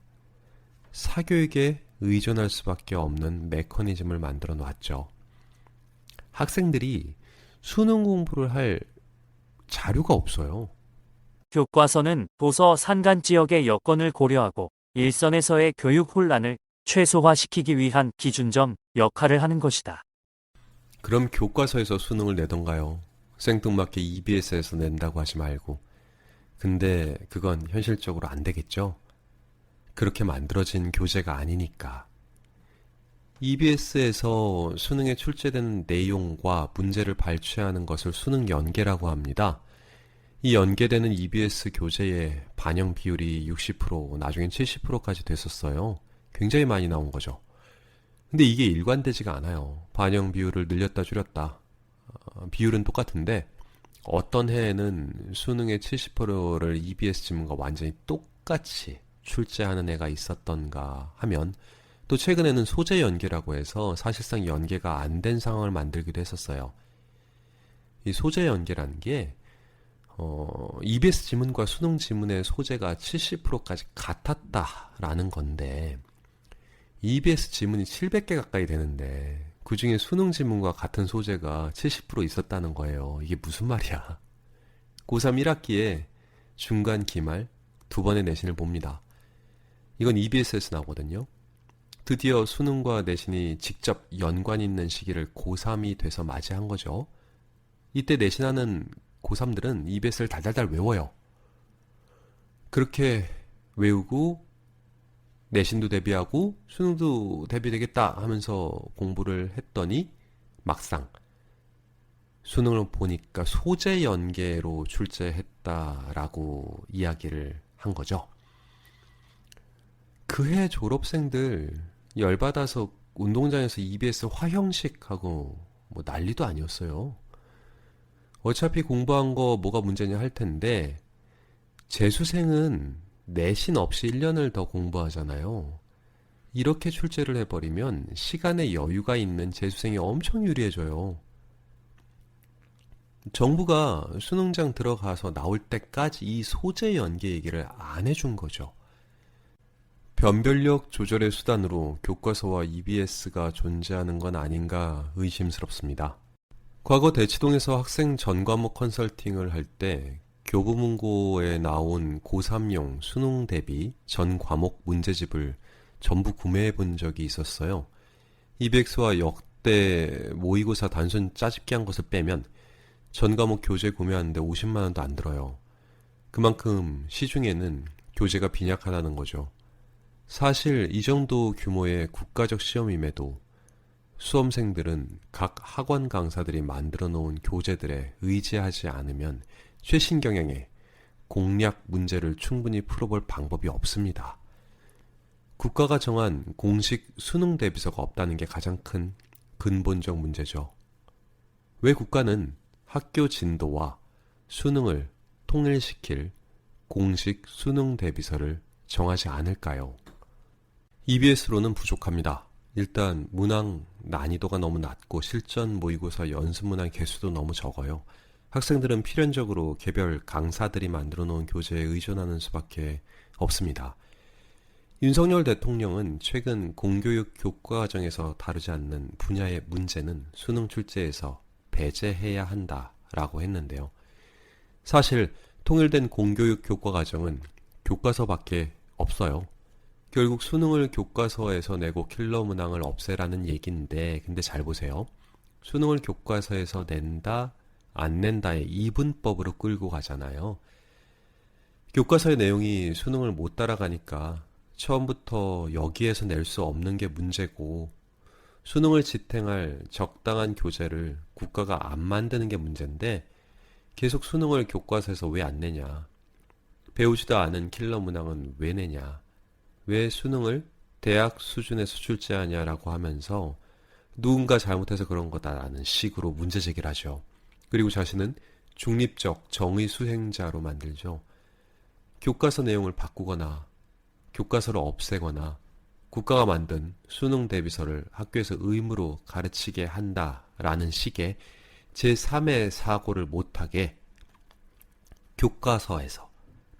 사교육에 의존할 수밖에 없는 메커니즘을 만들어 놨죠. 학생들이 수능 공부를 할 자료가 없어요. 교과서는 도서 산간 지역의 여건을 고려하고 일선에서의 교육 혼란을 최소화시키기 위한 기준점 역할을 하는 것이다. 그럼 교과서에서 수능을 내던가요? 생뚱맞게 EBS에서 낸다고 하지 말고. 근데 그건 현실적으로 안 되겠죠? 그렇게 만들어진 교재가 아니니까. EBS에서 수능에 출제되는 내용과 문제를 발췌하는 것을 수능 연계라고 합니다. 이 연계되는 EBS 교재의 반영 비율이 60%, 나중엔 70%까지 됐었어요. 굉장히 많이 나온 거죠. 근데 이게 일관되지가 않아요. 반영 비율을 늘렸다 줄였다. 비율은 똑같은데 어떤 해에는 수능의 70%를 EBS 지문과 완전히 똑같이 출제하는 애가 있었던가 하면 또 최근에는 소재 연계라고 해서 사실상 연계가 안 된 상황을 만들기도 했었어요. 이 소재 연계라는 게 EBS 지문과 수능 지문의 소재가 70%까지 같았다라는 건데 EBS 지문이 700개 가까이 되는데 그 중에 수능 지문과 같은 소재가 70% 있었다는 거예요. 이게 무슨 말이야? 고3 1학기에 중간 기말 두 번의 내신을 봅니다. 이건 EBS에서 나오거든요. 드디어 수능과 내신이 직접 연관 있는 시기를 고3이 돼서 맞이한 거죠. 이때 내신하는 고3들은 EBS를 달달달 외워요. 그렇게 외우고 내신도 대비하고 수능도 대비되겠다 하면서 공부를 했더니 막상 수능을 보니까 소재 연계로 출제했다라고 이야기를 한 거죠. 그해 졸업생들 열받아서 운동장에서 EBS 화형식 하고 뭐 난리도 아니었어요. 어차피 공부한 거 뭐가 문제냐 할 텐데 재수생은 내신 없이 1년을 더 공부하잖아요. 이렇게 출제를 해버리면 시간에 여유가 있는 재수생이 엄청 유리해져요. 정부가 수능장 들어가서 나올 때까지 이 소재 연계 얘기를 안 해준 거죠. 변별력 조절의 수단으로 교과서와 EBS가 존재하는 건 아닌가 의심스럽습니다. 과거 대치동에서 학생 전과목 컨설팅을 할 때 교보문고에 나온 고3용 수능 대비 전 과목 문제집을 전부 구매해 본 적이 있었어요. EBS와 역대 모의고사 단순 짜집기 한 것을 빼면 전 과목 교재 구매하는데 50만 원도 안 들어요. 그만큼 시중에는 교재가 빈약하다는 거죠. 사실 이 정도 규모의 국가적 시험임에도 수험생들은 각 학원 강사들이 만들어 놓은 교재들에 의지하지 않으면 최신 경향의 공략 문제를 충분히 풀어볼 방법이 없습니다. 국가가 정한 공식 수능 대비서가 없다는 게 가장 큰 근본적 문제죠. 왜 국가는 학교 진도와 수능을 통일시킬 공식 수능 대비서를 정하지 않을까요? EBS로는 부족합니다. 일단 문항 난이도가 너무 낮고 실전 모의고사 연습 문항 개수도 너무 적어요. 학생들은 필연적으로 개별 강사들이 만들어 놓은 교재에 의존하는 수밖에 없습니다. 윤석열 대통령은 최근 공교육 교과과정에서 다루지 않는 분야의 문제는 수능 출제에서 배제해야 한다라고 했는데요. 사실 통일된 공교육 교과과정은 교과서밖에 없어요. 결국 수능을 교과서에서 내고 킬러 문항을 없애라는 얘기인데 근데 잘 보세요. 수능을 교과서에서 낸다, 안 낸다의 이분법으로 끌고 가잖아요. 교과서의 내용이 수능을 못 따라가니까 처음부터 여기에서 낼 수 없는 게 문제고 수능을 지탱할 적당한 교재를 국가가 안 만드는 게 문제인데 계속 수능을 교과서에서 왜 안 내냐? 배우지도 않은 킬러 문항은 왜 내냐? 왜 수능을 대학 수준에서 출제하냐라고 하면서 누군가 잘못해서 그런 거다라는 식으로 문제 제기를 하죠. 그리고 자신은 중립적 정의 수행자로 만들죠. 교과서 내용을 바꾸거나 교과서를 없애거나 국가가 만든 수능 대비서를 학교에서 의무로 가르치게 한다라는 식의 제3의 사고를 못하게 교과서에서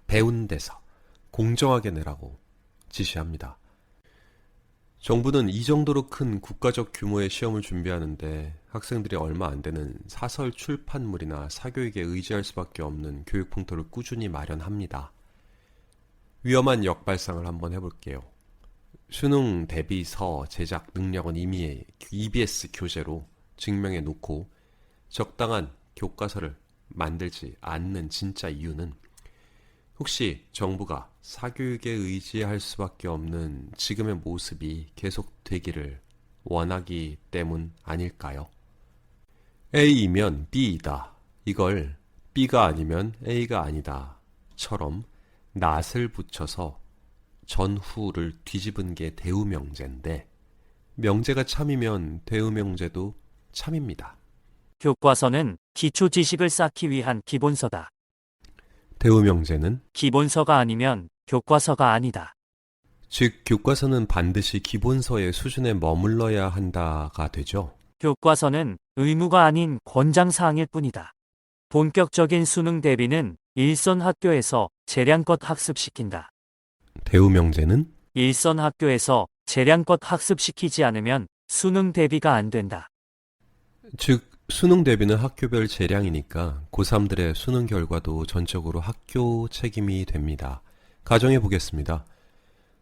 배운 데서 공정하게 내라고 지시합니다. 정부는 이 정도로 큰 국가적 규모의 시험을 준비하는데 학생들이 얼마 안 되는 사설 출판물이나 사교육에 의지할 수밖에 없는 교육 풍토를 꾸준히 마련합니다. 위험한 역발상을 한번 해볼게요. 수능 대비서 제작 능력은 이미 EBS 교재로 증명해 놓고 적당한 교과서를 만들지 않는 진짜 이유는 혹시 정부가 사교육에 의지할 수밖에 없는 지금의 모습이 계속되기를 원하기 때문 아닐까요? A이면 B이다. 이걸 B가 아니면 A가 아니다. 처럼 낫을 붙여서 전후를 뒤집은 게 대우명제인데 명제가 참이면 대우명제도 참입니다. 교과서는 기초 지식을 쌓기 위한 기본서다. 대우명제는 기본서가 아니면 교과서가 아니다. 즉, 교과서는 반드시 기본서의 수준에 머물러야 한다가 되죠. 교과서는 의무가 아닌 권장사항일 뿐이다. 본격적인 수능 대비는 일선 학교에서 재량껏 학습시킨다. 대우명제는 일선 학교에서 재량껏 학습시키지 않으면 수능 대비가 안 된다. 즉, 수능 대비는 학교별 재량이니까 고3들의 수능 결과도 전적으로 학교 책임이 됩니다. 가정해 보겠습니다.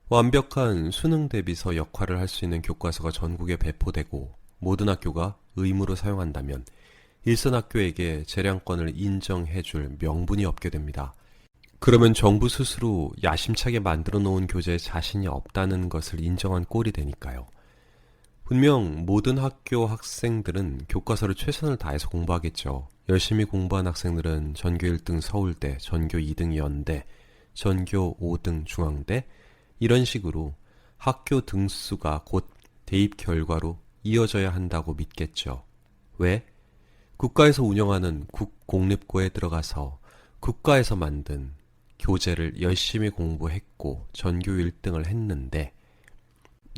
완벽한 수능 대비서 역할을 할 수 있는 교과서가 전국에 배포되고 모든 학교가 의무로 사용한다면 일선 학교에게 재량권을 인정해줄 명분이 없게 됩니다. 그러면 정부 스스로 야심차게 만들어 놓은 교재에 자신이 없다는 것을 인정한 꼴이 되니까요. 분명 모든 학교 학생들은 교과서를 최선을 다해서 공부하겠죠. 열심히 공부한 학생들은 전교 1등 서울대, 전교 2등 연대, 전교 5등 중앙대, 이런 식으로 학교 등수가 곧 대입 결과로 이어져야 한다고 믿겠죠. 왜? 국가에서 운영하는 국공립고에 들어가서 국가에서 만든 교재를 열심히 공부했고 전교 1등을 했는데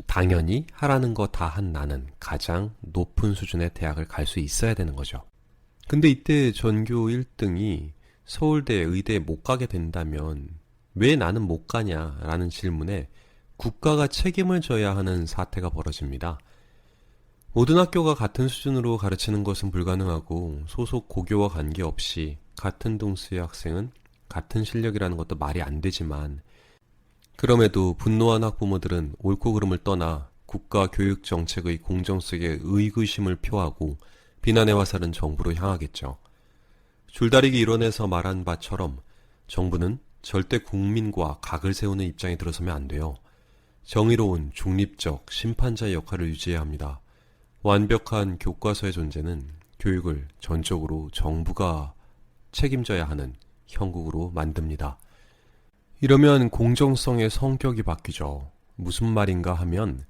당연히 하라는 거 다 한 나는 가장 높은 수준의 대학을 갈 수 있어야 되는 거죠. 근데 이때 전교 1등이 서울대, 의대에 못 가게 된다면 왜 나는 못 가냐라는 질문에 국가가 책임을 져야 하는 사태가 벌어집니다. 모든 학교가 같은 수준으로 가르치는 것은 불가능하고 소속 고교와 관계없이 같은 동수의 학생은 같은 실력이라는 것도 말이 안 되지만 그럼에도 분노한 학부모들은 옳고 그름을 떠나 국가 교육 정책의 공정성에 의구심을 표하고 비난의 화살은 정부로 향하겠죠. 줄다리기 이론에서 말한 바처럼 정부는 절대 국민과 각을 세우는 입장에 들어서면 안 돼요. 정의로운 중립적 심판자의 역할을 유지해야 합니다. 완벽한 교과서의 존재는 교육을 전적으로 정부가 책임져야 하는 형국으로 만듭니다. 이러면 공정성의 성격이 바뀌죠. 무슨 말인가 하면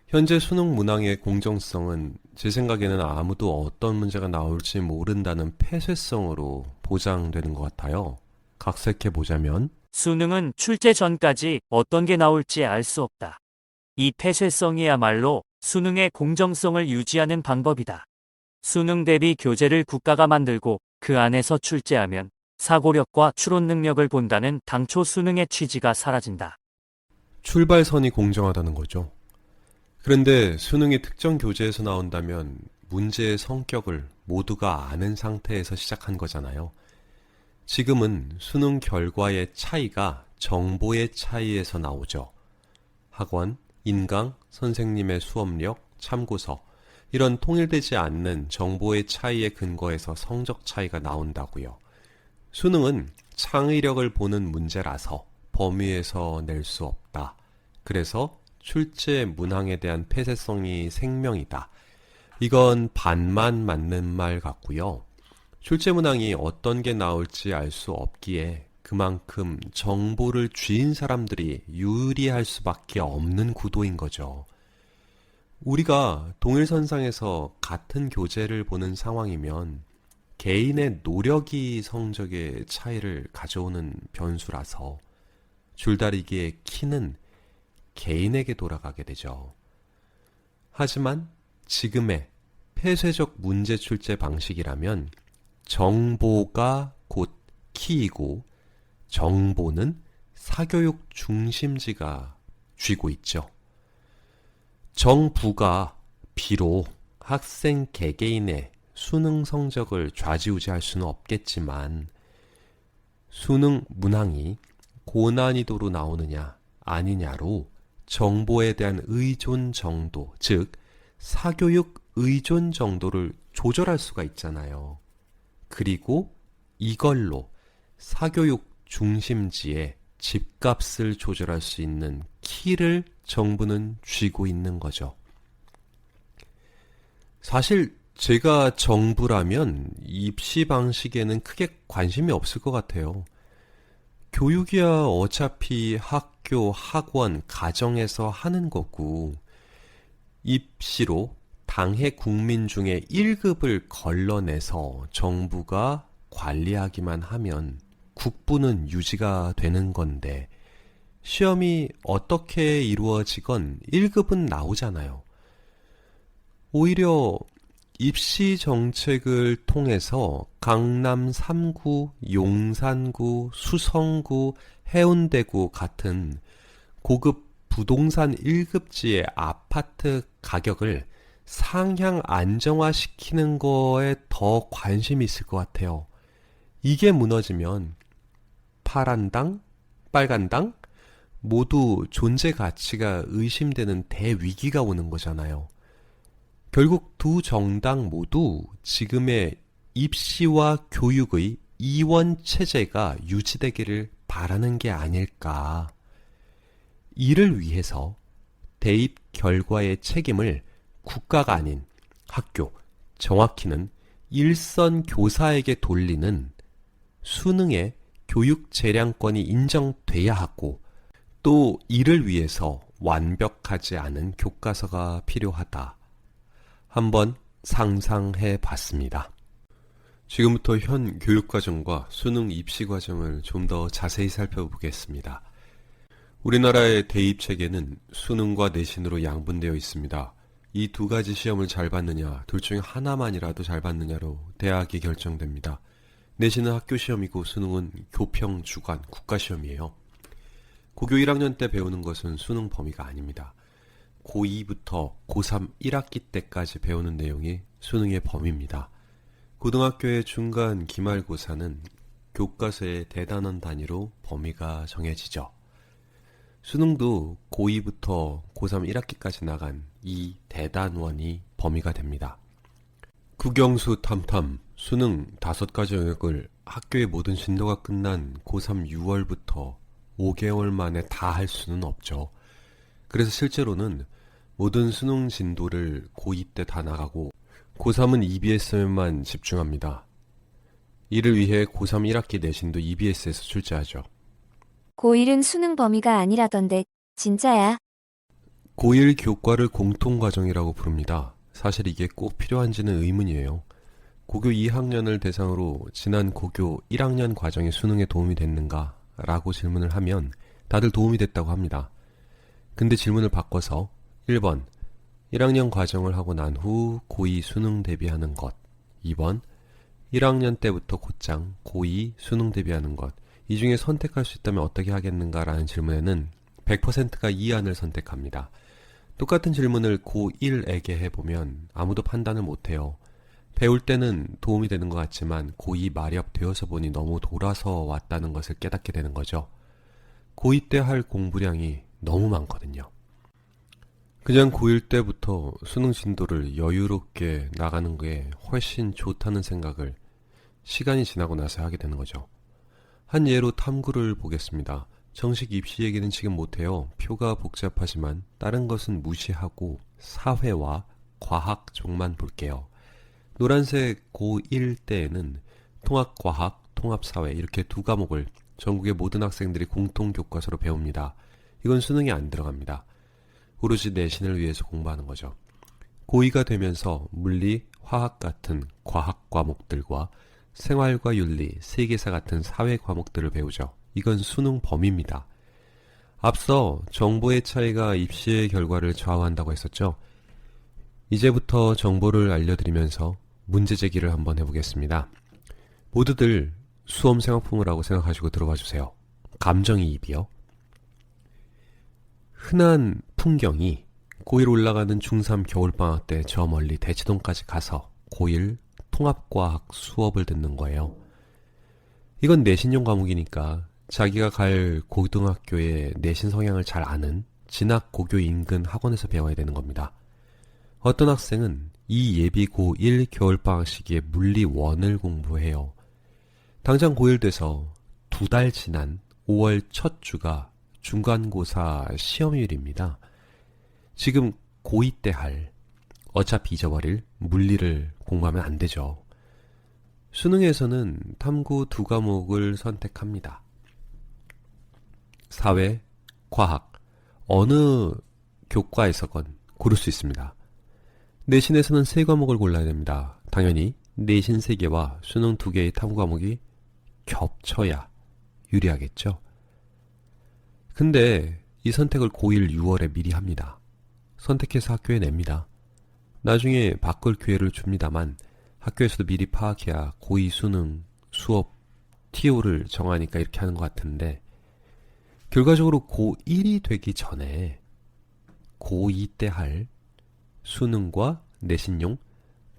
현재 수능 문항의 공정성은 제 생각에는 아무도 어떤 문제가 나올지 모른다는 폐쇄성으로 보장되는 것 같아요. 각색해 보자면 수능은 출제 전까지 어떤 게 나올지 알 수 없다. 이 폐쇄성이야말로 수능의 공정성을 유지하는 방법이다. 수능 대비 교재를 국가가 만들고 그 안에서 출제하면 사고력과 추론 능력을 본다는 당초 수능의 취지가 사라진다. 출발선이 공정하다는 거죠. 그런데 수능이 특정 교재에서 나온다면 문제의 성격을 모두가 아는 상태에서 시작한 거잖아요. 지금은 수능 결과의 차이가 정보의 차이에서 나오죠. 학원, 인강, 선생님의 수업력, 참고서 이런 통일되지 않는 정보의 차이에 근거해서 성적 차이가 나온다고요. 수능은 창의력을 보는 문제라서 범위에서 낼 수 없다. 그래서 출제 문항에 대한 폐쇄성이 생명이다. 이건 반만 맞는 말 같고요. 출제 문항이 어떤 게 나올지 알 수 없기에 그만큼 정보를 쥐인 사람들이 유리할 수밖에 없는 구도인 거죠. 우리가 동일선상에서 같은 교재를 보는 상황이면 개인의 노력이 성적의 차이를 가져오는 변수라서 줄다리기의 키는 개인에게 돌아가게 되죠. 하지만 지금의 폐쇄적 문제 출제 방식이라면 정보가 곧 키이고 정보는 사교육 중심지가 쥐고 있죠. 정부가 비록 학생 개개인의 수능 성적을 좌지우지할 수는 없겠지만 수능 문항이 고난이도로 나오느냐 아니냐로 정보에 대한 의존 정도, 즉 사교육 의존 정도를 조절할 수가 있잖아요. 그리고 이걸로 사교육 중심지에 집값을 조절할 수 있는 키를 정부는 쥐고 있는 거죠. 사실 제가 정부라면 입시 방식에는 크게 관심이 없을 것 같아요. 교육이야 어차피 학교, 학원, 가정에서 하는 거고 입시로 당해 국민 중에 1급을 걸러내서 정부가 관리하기만 하면 국부는 유지가 되는 건데 시험이 어떻게 이루어지건 1급은 나오잖아요. 오히려 입시 정책을 통해서 강남 3구, 용산구, 수성구, 해운대구 같은 고급 부동산 1급지의 아파트 가격을 상향 안정화시키는 거에 더 관심이 있을 것 같아요. 이게 무너지면 파란 당, 빨간 당 모두 존재 가치가 의심되는 대위기가 오는 거잖아요. 결국 두 정당 모두 지금의 입시와 교육의 이원 체제가 유지되기를 바라는 게 아닐까. 이를 위해서 대입 결과의 책임을 국가가 아닌 학교, 정확히는 일선 교사에게 돌리는 수능의 교육 재량권이 인정돼야 하고, 또 이를 위해서 완벽하지 않은 교과서가 필요하다. 한번 상상해 봤습니다. 지금부터 현 교육과정과 수능 입시과정을 좀 더 자세히 살펴보겠습니다. 우리나라의 대입체계는 수능과 내신으로 양분되어 있습니다. 이 두 가지 시험을 잘 봤느냐, 둘 중에 하나만이라도 잘 봤느냐로 대학이 결정됩니다. 내신은 학교 시험이고 수능은 교평, 주관, 국가시험이에요. 고교 1학년 때 배우는 것은 수능 범위가 아닙니다. 고2부터 고3 1학기 때까지 배우는 내용이 수능의 범위입니다. 고등학교의 중간 기말고사는 교과서의 대단원 단위로 범위가 정해지죠. 수능도 고2부터 고3 1학기까지 나간 이 대단원이 범위가 됩니다. 국영수 탐탐, 수능 5가지 영역을 학교의 모든 진도가 끝난 고3 6월부터 5개월 만에 다 할 수는 없죠. 그래서 실제로는 모든 수능 진도를 고2 때 다 나가고 고3은 EBS에만 집중합니다. 이를 위해 고3 1학기 내신도 EBS에서 출제하죠. 고1은 수능 범위가 아니라던데 진짜야? 고1 교과를 공통과정이라고 부릅니다. 사실 이게 꼭 필요한지는 의문이에요. 고교 2학년을 대상으로 지난 고교 1학년 과정이 수능에 도움이 됐는가? 라고 질문을 하면 다들 도움이 됐다고 합니다. 근데 질문을 바꿔서 1번 1학년 과정을 하고 난 후 고2 수능 대비하는 것, 2번 1학년 때부터 곧장 고2 수능 대비하는 것, 이 중에 선택할 수 있다면 어떻게 하겠는가 라는 질문에는 100%가 이 안을 선택합니다. 똑같은 질문을 고1에게 해보면 아무도 판단을 못해요. 배울 때는 도움이 되는 것 같지만 고2 말엽 되어서 보니 너무 돌아서 왔다는 것을 깨닫게 되는 거죠. 고2 때 할 공부량이 너무 많거든요. 그냥 고1 때부터 수능 진도를 여유롭게 나가는 게 훨씬 좋다는 생각을 시간이 지나고 나서 하게 되는 거죠. 한 예로 탐구를 보겠습니다. 정식 입시 얘기는 지금 못해요. 표가 복잡하지만 다른 것은 무시하고 사회와 과학 쪽만 볼게요. 노란색 고1 때에는 통합과학, 통합사회 이렇게 두 과목을 전국의 모든 학생들이 공통 교과서로 배웁니다. 이건 수능에 안 들어갑니다. 오로지 내신을 위해서 공부하는 거죠. 고2가 되면서 물리, 화학 같은 과학 과목들과 생활과 윤리, 세계사 같은 사회 과목들을 배우죠. 이건 수능 범위입니다. 앞서 정보의 차이가 입시의 결과를 좌우한다고 했었죠. 이제부터 정보를 알려드리면서 문제 제기를 한번 해보겠습니다. 모두들 수험생활품을 하고 생각하시고 들어봐 주세요. 감정이입이요. 흔한 풍경이 고1 올라가는 중3 겨울방학 때 저 멀리 대치동까지 가서 고1 통합과학 수업을 듣는 거예요. 이건 내신용 과목이니까 자기가 갈 고등학교의 내신 성향을 잘 아는 진학 고교 인근 학원에서 배워야 되는 겁니다. 어떤 학생은 이 예비 고1 겨울방학 시기에 물리 1을 공부해요. 당장 고1 돼서 2달 지난 5월 첫 주가 중간고사 시험일입니다. 지금 고2 때 할 어차피 잊어버릴 물리를 공부하면 안 되죠. 수능에서는 탐구 2과목을 선택합니다. 사회, 과학, 어느 교과에서건 고를 수 있습니다. 내신에서는 3과목을 골라야 됩니다. 당연히 내신 3개와 수능 2개의 탐구 과목이 겹쳐야 유리하겠죠. 근데 이 선택을 고1 6월에 미리 합니다. 선택해서 학교에 냅니다. 나중에 바꿀 기회를 줍니다만 학교에서도 미리 파악해야 고2 수능 수업 TO를 정하니까 이렇게 하는 것 같은데, 결과적으로 고1이 되기 전에 고2 때 할 수능과 내신용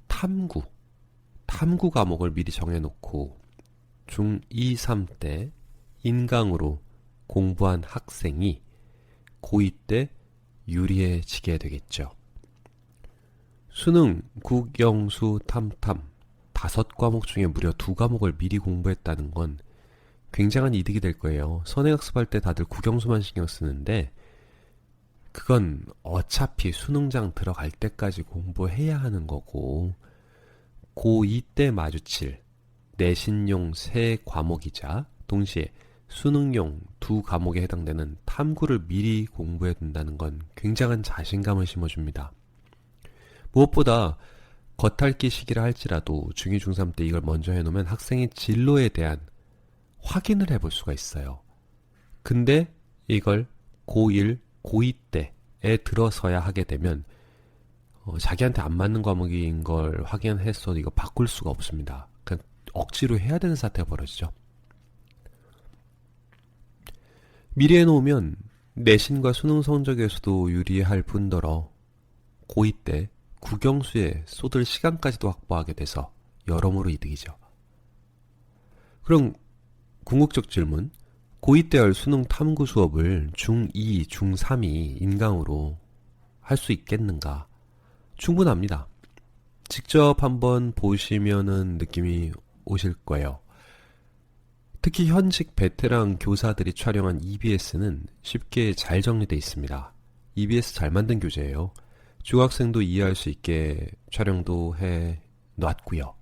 탐구 과목을 미리 정해놓고 중2, 3 때 인강으로 공부한 학생이 고2 때 유리해지게 되겠죠. 수능, 국, 영, 수, 탐 5과목 중에 무려 2과목을 미리 공부했다는 건 굉장한 이득이 될 거예요. 선행학습할 때 다들 국영수만 신경 쓰는데 그건 어차피 수능장 들어갈 때까지 공부해야 하는 거고, 고2 때 마주칠 내신용 3과목이자 동시에 수능용 2과목에 해당되는 탐구를 미리 공부해야 된다는 건 굉장한 자신감을 심어줍니다. 무엇보다 겉핥기 시기라 할지라도 중2, 중3 때 이걸 먼저 해놓으면 학생의 진로에 대한 확인을 해볼 수가 있어요. 근데 이걸 고1, 고2 때에 들어서야 하게 되면 자기한테 안 맞는 과목인 걸 확인했어도 이거 바꿀 수가 없습니다. 그냥 억지로 해야 되는 사태가 벌어지죠. 미리 해놓으면 내신과 수능 성적에서도 유리할 뿐더러 고2 때 국영수에 쏟을 시간까지도 확보하게 돼서 여러모로 이득이죠. 그럼 궁극적 질문, 고2 때 할 수능 탐구 수업을 중2, 중3이 인강으로 할 수 있겠는가? 충분합니다. 직접 한번 보시면은 느낌이 오실 거예요. 특히 현직 베테랑 교사들이 촬영한 EBS는 쉽게 잘 정리되어 있습니다. EBS 잘 만든 교재예요. 중학생도 이해할 수 있게 촬영도 해 놨고요.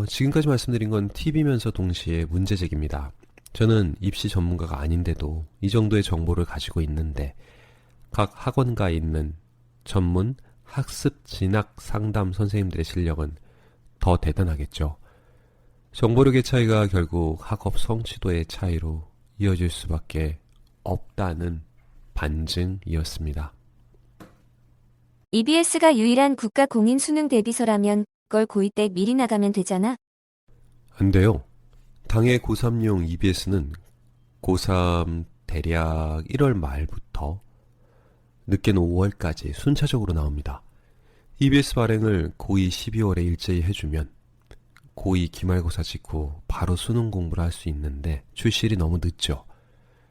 지금까지 말씀드린 건 팁이면서 동시에 문제제기입니다. 저는 입시 전문가가 아닌데도 이 정도의 정보를 가지고 있는데 각 학원가에 있는 전문 학습 진학 상담 선생님들의 실력은 더 대단하겠죠. 정보력의 차이가 결국 학업 성취도의 차이로 이어질 수밖에 없다는 반증이었습니다. EBS가 유일한 국가 공인 수능 대비서라면 그걸 고2 때 미리 나가면 되잖아. 안 돼요. 당해 고3용 EBS는 고3 대략 1월 말부터 늦게는 5월까지 순차적으로 나옵니다. EBS 발행을 고2 12월에 일제히 해주면 고2 기말고사 직후 바로 수능 공부를 할 수 있는데 출시일이 너무 늦죠.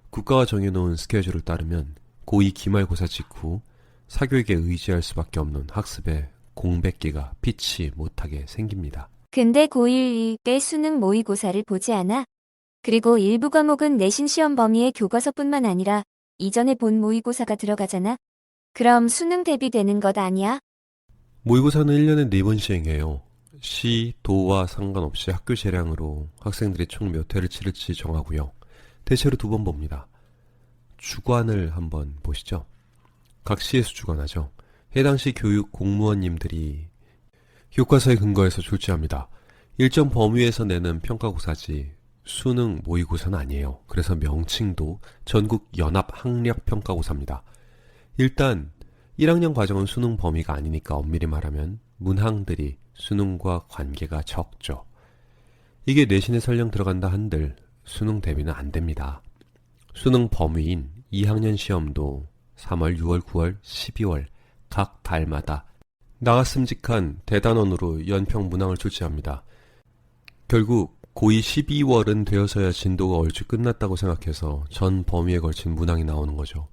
국가가 정해놓은 스케줄을 따르면 고2 기말고사 직후 사교육에 의지할 수밖에 없는 학습의 공백기가 피치 못하게 생깁니다. 근데 고1 때 수능 모의고사를 보지 않아? 그리고 일부 과목은 내신 시험 범위의 교과서뿐만 아니라 이전에 본 모의고사가 들어가잖아? 그럼 수능 대비되는 것 아니야? 모의고사는 1년에 4번 시행해요. 시, 도와 상관없이 학교 재량으로 학생들이 총 몇 회를 치를지 정하고요. 대체로 2번 봅니다. 주관을 한번 보시죠. 각 시에서 주관하죠. 해당 시 교육 공무원님들이 교과서에 근거해서 출제합니다. 일정 범위에서 내는 평가고사지 수능 모의고사는 아니에요. 그래서 명칭도 전국 연합 학력 평가고사입니다. 일단 1학년 과정은 수능 범위가 아니니까 엄밀히 말하면 문항들이 수능과 관계가 적죠. 이게 내신에 설령 들어간다 한들 수능 대비는 안 됩니다. 수능 범위인 2학년 시험도 3월, 6월, 9월, 12월 각 달마다 나갔음직한 대단원으로 연평 문항을 출제합니다. 결국 고2 12월은 되어서야 진도가 얼추 끝났다고 생각해서 전 범위에 걸친 문항이 나오는 거죠.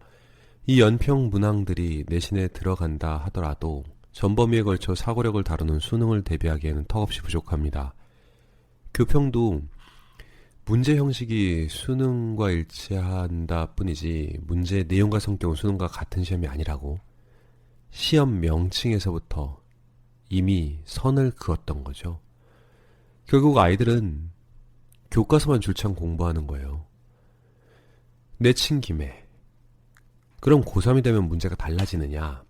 이 연평 문항들이 내신에 들어간다 하더라도 전 범위에 걸쳐 사고력을 다루는 수능을 대비하기에는 턱없이 부족합니다. 교평도 문제 형식이 수능과 일치한다 뿐이지 문제 내용과 성격은 수능과 같은 시험이 아니라고 시험 명칭에서부터 이미 선을 그었던 거죠. 결국 아이들은 교과서만 줄창 공부하는 거예요. 내친 김에 그럼 고3이 되면 문제가 달라지느냐?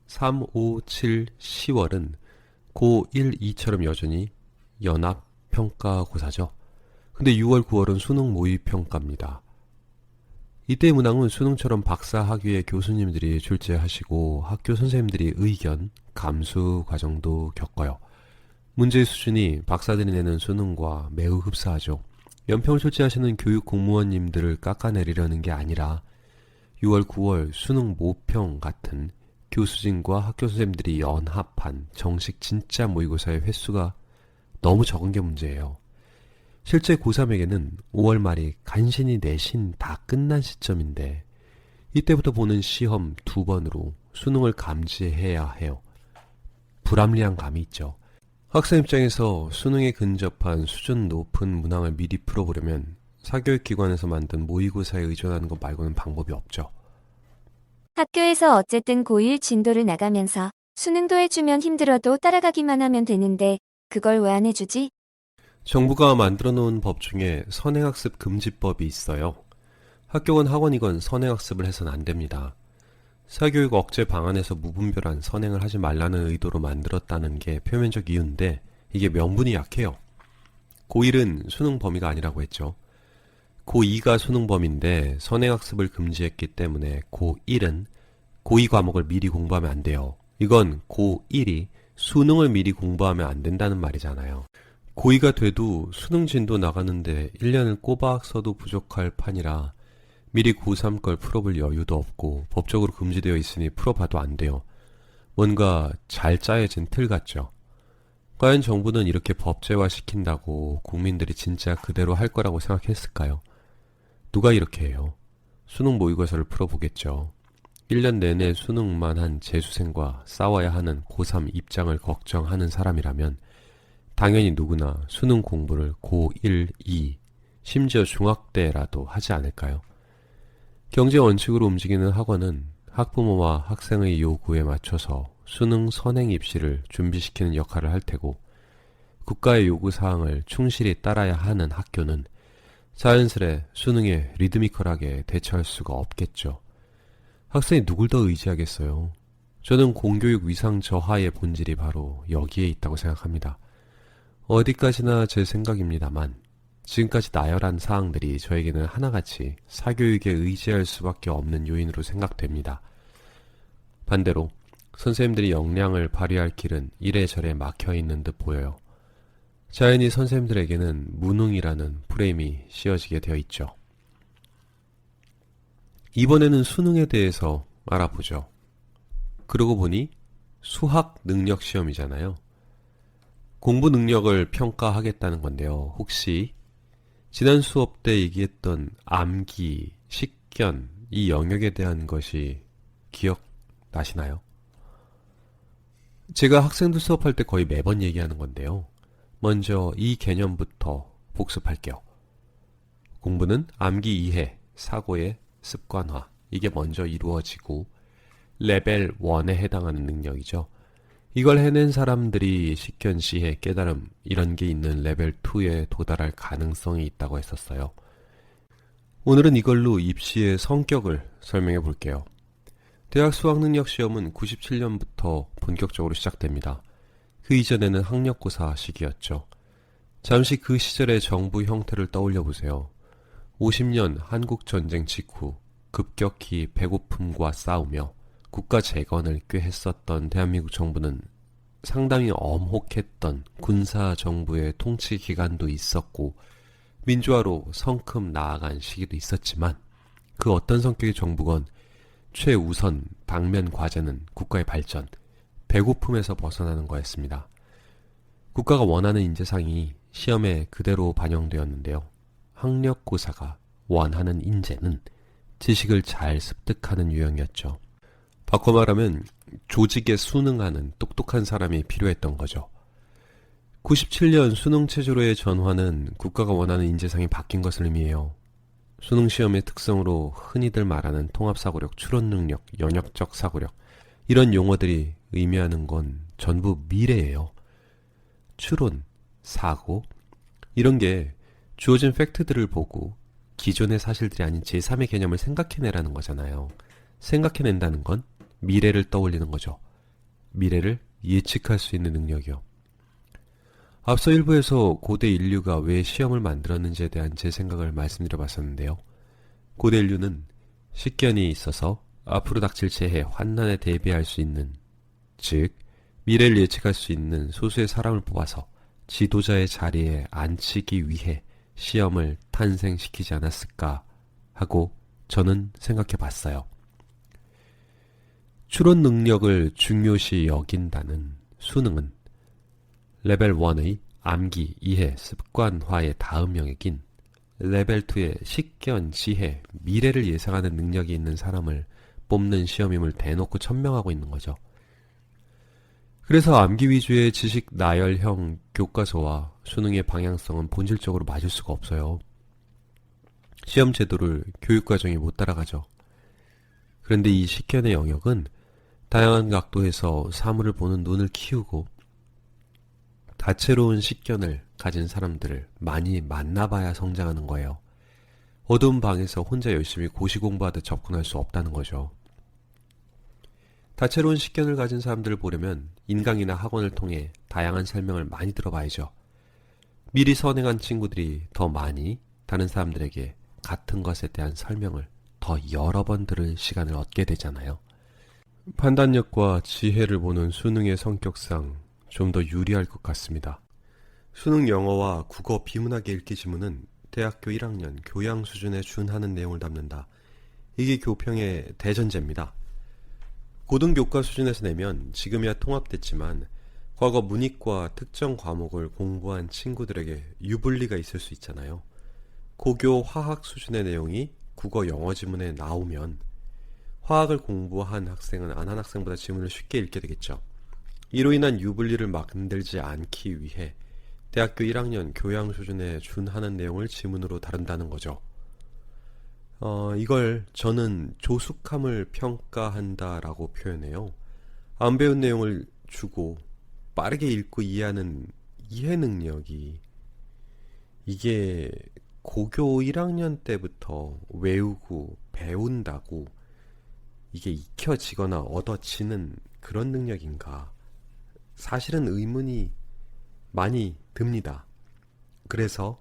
3, 5, 7, 10월은 고1, 2처럼 여전히 연합 평가고사죠. 근데 6월, 9월은 수능 모의평가입니다. 이때 문항은 수능처럼 박사 학위의 교수님들이 출제하시고 학교 선생님들이 의견, 감수 과정도 겪어요. 문제의 수준이 박사들이 내는 수능과 매우 흡사하죠. 연평을 출제하시는 교육 공무원님들을 깎아내리려는 게 아니라 6월, 9월 수능 모평 같은 교수진과 학교 선생님들이 연합한 정식 진짜 모의고사의 횟수가 너무 적은 게 문제예요. 실제 고3에게는 5월 말이 간신히 내신 다 끝난 시점인데 이때부터 보는 시험 2번으로 수능을 감지해야 해요. 불합리한 감이 있죠. 학생 입장에서 수능에 근접한 수준 높은 문항을 미리 풀어보려면 사교육기관에서 만든 모의고사에 의존하는 것 말고는 방법이 없죠. 학교에서 어쨌든 고1 진도를 나가면서 수능도 해주면 힘들어도 따라가기만 하면 되는데 그걸 왜 안 해주지? 정부가 만들어 놓은 법 중에 선행학습 금지법이 있어요. 학교건 학원이건 선행학습을 해서는 안 됩니다. 사교육 억제 방안에서 무분별한 선행을 하지 말라는 의도로 만들었다는 게 표면적 이유인데 이게 명분이 약해요. 고1은 수능 범위가 아니라고 했죠. 고2가 수능 범위인데 선행학습을 금지했기 때문에 고1은 고2 과목을 미리 공부하면 안 돼요. 이건 고1이 수능을 미리 공부하면 안 된다는 말이잖아요. 고2가 돼도 수능 진도 나가는데 1년을 꼬박 써도 부족할 판이라 미리 고3 걸 풀어볼 여유도 없고 법적으로 금지되어 있으니 풀어봐도 안 돼요. 뭔가 잘 짜여진 틀 같죠. 과연 정부는 이렇게 법제화시킨다고 국민들이 진짜 그대로 할 거라고 생각했을까요? 누가 이렇게 해요? 수능 모의고사를 풀어보겠죠. 1년 내내 수능만 한 재수생과 싸워야 하는 고3 입장을 걱정하는 사람이라면 당연히 누구나 수능 공부를 고1, 2, 심지어 중학 때라도 하지 않을까요? 경제 원칙으로 움직이는 학원은 학부모와 학생의 요구에 맞춰서 수능 선행 입시를 준비시키는 역할을 할 테고 국가의 요구사항을 충실히 따라야 하는 학교는 자연스레 수능에 리드미컬하게 대처할 수가 없겠죠. 학생이 누굴 더 의지하겠어요? 저는 공교육 위상 저하의 본질이 바로 여기에 있다고 생각합니다. 어디까지나 제 생각입니다만 지금까지 나열한 사항들이 저에게는 하나같이 사교육에 의지할 수밖에 없는 요인으로 생각됩니다. 반대로 선생님들이 역량을 발휘할 길은 이래저래 막혀있는 듯 보여요. 자연히 선생님들에게는 무능이라는 프레임이 씌워지게 되어 있죠. 이번에는 수능에 대해서 알아보죠. 그러고 보니 수학 능력 시험이잖아요. 공부 능력을 평가하겠다는 건데요. 혹시 지난 수업 때 얘기했던 암기, 식견, 이 영역에 대한 것이 기억나시나요? 제가 학생들 수업할 때 거의 매번 얘기하는 건데요. 먼저 이 개념부터 복습할게요. 공부는 암기 이해, 사고의 습관화, 이게 먼저 이루어지고 레벨 1에 해당하는 능력이죠. 이걸 해낸 사람들이 식견, 시해, 깨달음 이런 게 있는 레벨 2에 도달할 가능성이 있다고 했었어요. 오늘은 이걸로 입시의 성격을 설명해 볼게요. 대학 수학능력시험은 97년부터 본격적으로 시작됩니다. 그 이전에는 학력고사 시기였죠. 잠시 그 시절의 정부 형태를 떠올려 보세요. 50년 한국전쟁 직후 급격히 배고픔과 싸우며 국가 재건을 꾀했었던 대한민국 정부는 상당히 엄혹했던 군사정부의 통치 기간도 있었고 민주화로 성큼 나아간 시기도 있었지만 그 어떤 성격의 정부건 최우선 당면 과제는 국가의 발전, 배고픔에서 벗어나는 거였습니다. 국가가 원하는 인재상이 시험에 그대로 반영되었는데요. 학력고사가 원하는 인재는 지식을 잘 습득하는 유형이었죠. 바꿔 말하면 조직에 순응하는 똑똑한 사람이 필요했던 거죠. 97년 수능체제로의 전환은 국가가 원하는 인재상이 바뀐 것을 의미해요. 수능시험의 특성으로 흔히들 말하는 통합사고력, 추론능력, 연역적 사고력 이런 용어들이 의미하는 건 전부 미래예요. 추론, 사고 이런 게 주어진 팩트들을 보고 기존의 사실들이 아닌 제3의 개념을 생각해내라는 거잖아요. 생각해낸다는 건 미래를 떠올리는 거죠. 미래를 예측할 수 있는 능력이요. 앞서 일부에서 고대 인류가 왜 시험을 만들었는지에 대한 제 생각을 말씀드려 봤었는데요. 고대 인류는 식견이 있어서 앞으로 닥칠 재해, 환난에 대비할 수 있는, 즉 미래를 예측할 수 있는 소수의 사람을 뽑아서 지도자의 자리에 앉히기 위해 시험을 탄생시키지 않았을까 하고 저는 생각해 봤어요. 추론 능력을 중요시 여긴다는 수능은 레벨 1의 암기, 이해, 습관화의 다음 영역인 레벨 2의 식견, 지혜, 미래를 예상하는 능력이 있는 사람을 뽑는 시험임을 대놓고 천명하고 있는 거죠. 그래서 암기 위주의 지식 나열형 교과서와 수능의 방향성은 본질적으로 맞을 수가 없어요. 시험 제도를 교육과정이 못 따라가죠. 그런데 이 식견의 영역은 다양한 각도에서 사물을 보는 눈을 키우고 다채로운 식견을 가진 사람들을 많이 만나봐야 성장하는 거예요. 어두운 방에서 혼자 열심히 고시 공부하듯 접근할 수 없다는 거죠. 다채로운 식견을 가진 사람들을 보려면 인강이나 학원을 통해 다양한 설명을 많이 들어봐야죠. 미리 선행한 친구들이 더 많이 다른 사람들에게 같은 것에 대한 설명을 더 여러 번 들을 시간을 얻게 되잖아요. 판단력과 지혜를 보는 수능의 성격상 좀 더 유리할 것 같습니다. 수능 영어와 국어 비문학의 읽기 지문은 대학교 1학년 교양 수준에 준하는 내용을 담는다. 이게 교평의 대전제입니다. 고등교과 수준에서 내면 지금이야 통합됐지만 과거 문이과 특정 과목을 공부한 친구들에게 유불리가 있을 수 있잖아요. 고교 화학 수준의 내용이 국어 영어 지문에 나오면 화학을 공부한 학생은 안 한 학생보다 지문을 쉽게 읽게 되겠죠. 이로 인한 유불리를 만들지 않기 위해 대학교 1학년 교양 수준에 준하는 내용을 지문으로 다룬다는 거죠. 이걸 저는 조숙함을 평가한다라고 표현해요. 안 배운 내용을 주고 빠르게 읽고 이해하는 이해 능력이 이게 고교 1학년 때부터 외우고 배운다고 이게 익혀지거나 얻어지는 그런 능력인가? 사실은 의문이 많이 듭니다. 그래서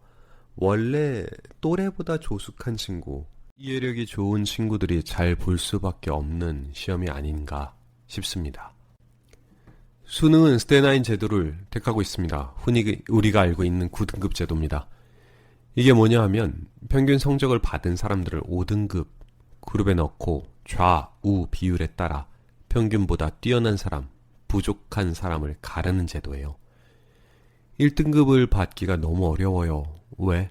원래 또래보다 조숙한 친구, 이해력이 좋은 친구들이 잘 볼 수밖에 없는 시험이 아닌가 싶습니다. 수능은 스테나인 제도를 택하고 있습니다. 흔히 우리가 알고 있는 9등급 제도입니다. 이게 뭐냐 하면 평균 성적을 받은 사람들을 5등급 그룹에 넣고 좌우 비율에 따라 평균보다 뛰어난 사람, 부족한 사람을 가르는 제도예요. 1등급을 받기가 너무 어려워요. 왜?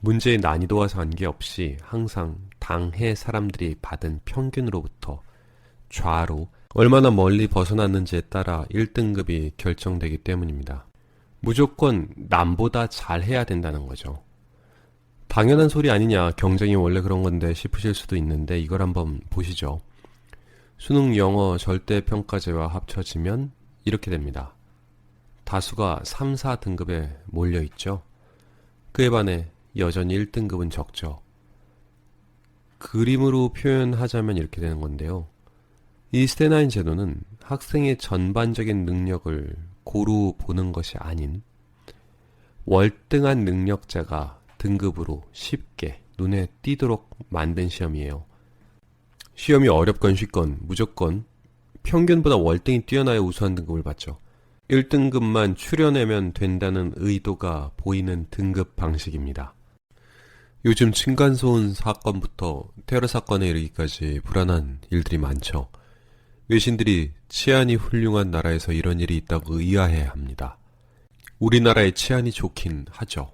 문제의 난이도와 관계없이 항상 당해 사람들이 받은 평균으로부터 좌로 얼마나 멀리 벗어났는지에 따라 1등급이 결정되기 때문입니다. 무조건 남보다 잘해야 된다는 거죠. 당연한 소리 아니냐, 경쟁이 원래 그런 건데 싶으실 수도 있는데 이걸 한번 보시죠. 수능 영어 절대평가제와 합쳐지면 이렇게 됩니다. 다수가 3, 4등급에 몰려있죠. 그에 반해 여전히 1등급은 적죠. 그림으로 표현하자면 이렇게 되는 건데요. 이 스테나인 제도는 학생의 전반적인 능력을 고루 보는 것이 아닌 월등한 능력자가 등급으로 쉽게 눈에 띄도록 만든 시험이에요. 시험이 어렵건 쉽건 무조건 평균보다 월등히 뛰어나야 우수한 등급을 받죠. 1등급만 추려내면 된다는 의도가 보이는 등급 방식입니다. 요즘 층간소음 사건부터 테러 사건에 이르기까지 불안한 일들이 많죠. 외신들이 치안이 훌륭한 나라에서 이런 일이 있다고 의아해합니다. 우리나라의 치안이 좋긴 하죠.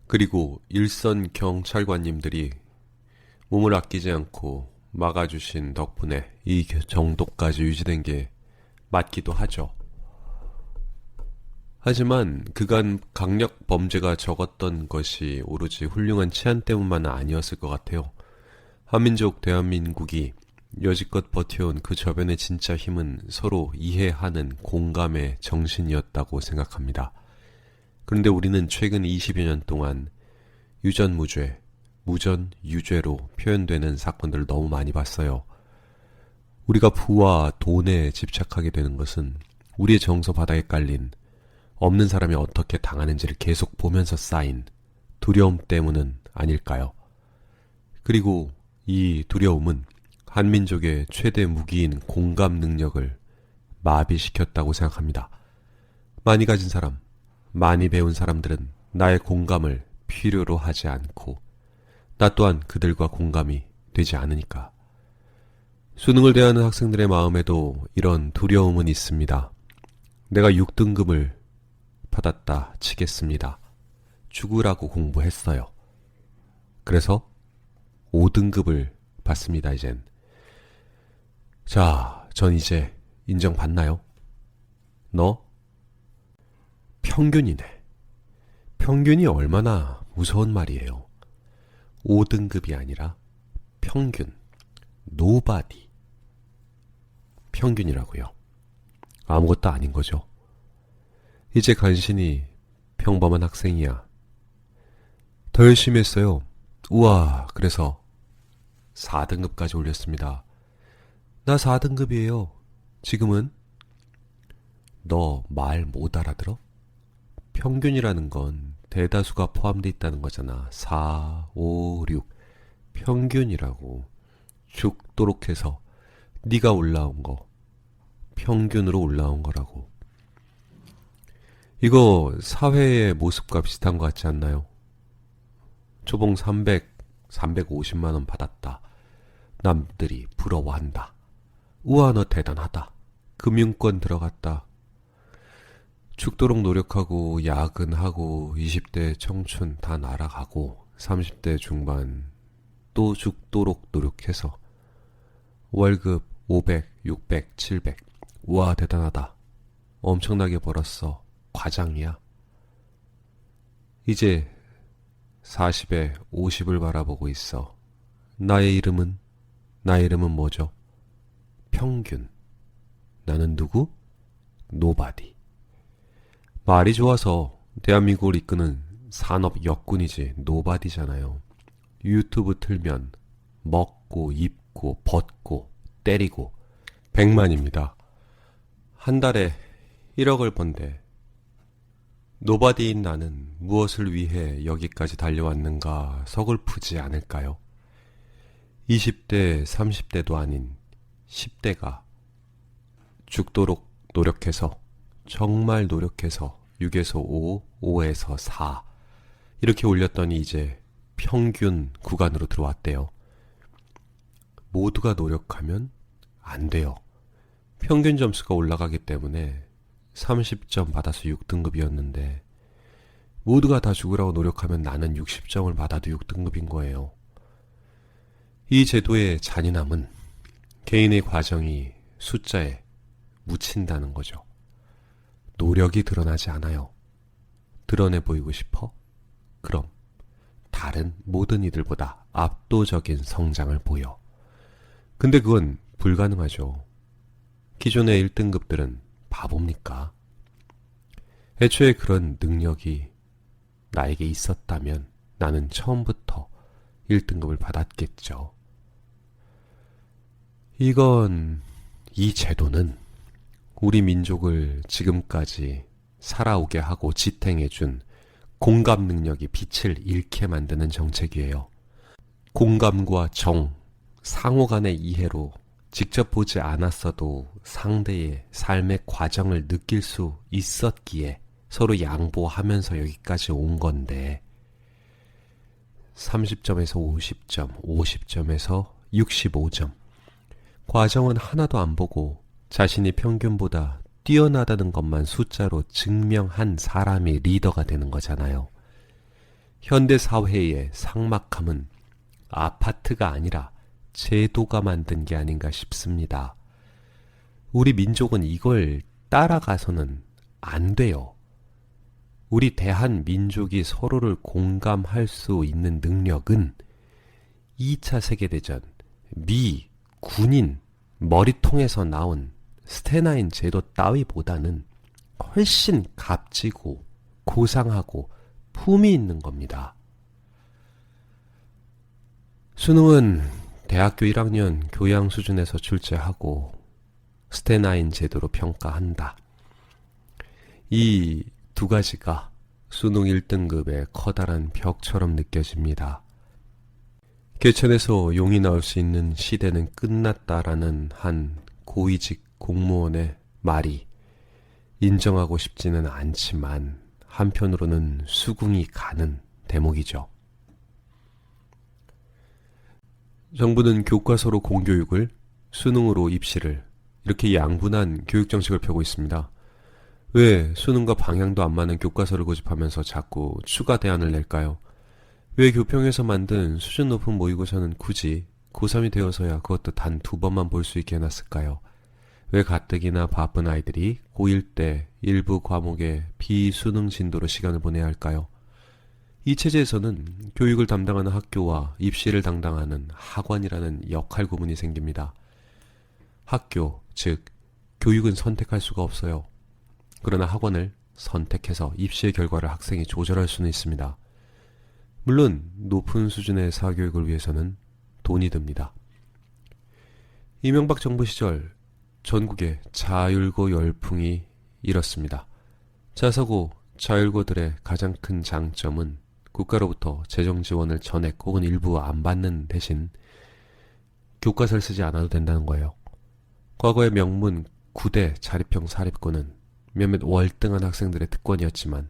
그리고 일선 경찰관님들이 몸을 아끼지 않고 막아주신 덕분에 이 정도까지 유지된 게 맞기도 하죠. 하지만 그간 강력 범죄가 적었던 것이 오로지 훌륭한 치안 때문만은 아니었을 것 같아요. 한민족 대한민국이 여지껏 버텨온 그 저변의 진짜 힘은 서로 이해하는 공감의 정신이었다고 생각합니다. 그런데 우리는 최근 20여 년 동안 유전무죄, 무전유죄로 표현되는 사건들을 너무 많이 봤어요. 우리가 부와 돈에 집착하게 되는 것은 우리의 정서 바닥에 깔린 없는 사람이 어떻게 당하는지를 계속 보면서 쌓인 두려움 때문은 아닐까요? 그리고 이 두려움은 한민족의 최대 무기인 공감 능력을 마비시켰다고 생각합니다. 많이 가진 사람, 많이 배운 사람들은 나의 공감을 필요로 하지 않고 나 또한 그들과 공감이 되지 않으니까. 수능을 대하는 학생들의 마음에도 이런 두려움은 있습니다. 내가 6등급을 받았다 치겠습니다. 죽으라고 공부했어요. 그래서 5등급을 받습니다, 이젠. 자, 전 이제 인정받나요? 너? 평균이네. 평균이 얼마나 무서운 말이에요. 5등급이 아니라 평균. 노바디. 평균이라고요. 아무것도 아닌 거죠. 이제 간신히 평범한 학생이야. 더 열심히 했어요. 우와, 그래서 4등급까지 올렸습니다. 나 4등급이에요. 지금은? 너 말 못 알아들어? 평균이라는 건 대다수가 포함되어 있다는 거잖아. 4, 5, 6. 평균이라고. 죽도록 해서 네가 올라온 거. 평균으로 올라온 거라고. 이거 사회의 모습과 비슷한 것 같지 않나요? 초봉 350만 원 받았다. 남들이 부러워한다. 우와, 너 대단하다. 금융권 들어갔다. 죽도록 노력하고 야근하고 20대 청춘 다 날아가고 30대 중반 또 죽도록 노력해서 월급 500, 600, 700. 우와, 대단하다. 엄청나게 벌었어. 과장이야. 이제 40에 50을 바라보고 있어. 나의 이름은 뭐죠? 평균. 나는 누구? 노바디. 말이 좋아서 대한민국을 이끄는 산업 역군이지 노바디잖아요. 유튜브 틀면 먹고 입고 벗고 때리고 100만입니다. 한 달에 1억을 번대. 노바디인 나는 무엇을 위해 여기까지 달려왔는가 서글프지 않을까요? 20대, 30대도 아닌 10대가 죽도록 노력해서, 정말 노력해서 6에서 5, 5에서 4 이렇게 올렸더니 이제 평균 구간으로 들어왔대요. 모두가 노력하면 안 돼요. 평균 점수가 올라가기 때문에 30점 받아서 6등급이었는데 모두가 다 죽으라고 노력하면 나는 60점을 받아도 6등급인 거예요. 이 제도의 잔인함은 개인의 과정이 숫자에 묻힌다는 거죠. 노력이 드러나지 않아요. 드러내 보이고 싶어? 그럼 다른 모든 이들보다 압도적인 성장을 보여. 근데 그건 불가능하죠. 기존의 1등급들은 바보입니까? 애초에 그런 능력이 나에게 있었다면 나는 처음부터 1등급을 받았겠죠. 이 제도는 우리 민족을 지금까지 살아오게 하고 지탱해준 공감 능력이 빛을 잃게 만드는 정책이에요. 공감과 정, 상호 간의 이해로 직접 보지 않았어도 상대의 삶의 과정을 느낄 수 있었기에 서로 양보하면서 여기까지 온 건데 30점에서 50점, 50점에서 65점. 과정은 하나도 안 보고 자신이 평균보다 뛰어나다는 것만 숫자로 증명한 사람이 리더가 되는 거잖아요. 현대 사회의 삭막함은 아파트가 아니라 제도가 만든 게 아닌가 싶습니다. 우리 민족은 이걸 따라가서는 안 돼요. 우리 대한민족이 서로를 공감할 수 있는 능력은 2차 세계대전 미 군인 머리통에서 나온 스테나인 제도 따위보다는 훨씬 값지고 고상하고 품이 있는 겁니다. 수능은 대학교 1학년 교양 수준에서 출제하고 스테나인 제도로 평가한다. 이 두 가지가 수능 1등급의 커다란 벽처럼 느껴집니다. 개천에서 용이 나올 수 있는 시대는 끝났다라는 한 고위직 공무원의 말이 인정하고 싶지는 않지만 한편으로는 수긍이 가는 대목이죠. 정부는 교과서로 공교육을, 수능으로 입시를 이렇게 양분한 교육 정책을 펴고 있습니다. 왜 수능과 방향도 안 맞는 교과서를 고집하면서 자꾸 추가 대안을 낼까요? 왜 교평에서 만든 수준 높은 모의고사는 굳이 고3이 되어서야 그것도 단 2번만 볼 수 있게 해놨을까요? 왜 가뜩이나 바쁜 아이들이 고1 때 일부 과목의 비수능 진도로 시간을 보내야 할까요? 이 체제에서는 교육을 담당하는 학교와 입시를 담당하는 학원이라는 역할 구분이 생깁니다. 학교, 즉 교육은 선택할 수가 없어요. 그러나 학원을 선택해서 입시의 결과를 학생이 조절할 수는 있습니다. 물론 높은 수준의 사교육을 위해서는 돈이 듭니다. 이명박 정부 시절 전국에 자율고 열풍이 일었습니다. 자사고, 자율고들의 가장 큰 장점은 국가로부터 재정 지원을 전액 혹은 일부 안 받는 대신 교과서를 쓰지 않아도 된다는 거예요. 과거의 명문 9대 자립형 사립고는 몇몇 월등한 학생들의 특권이었지만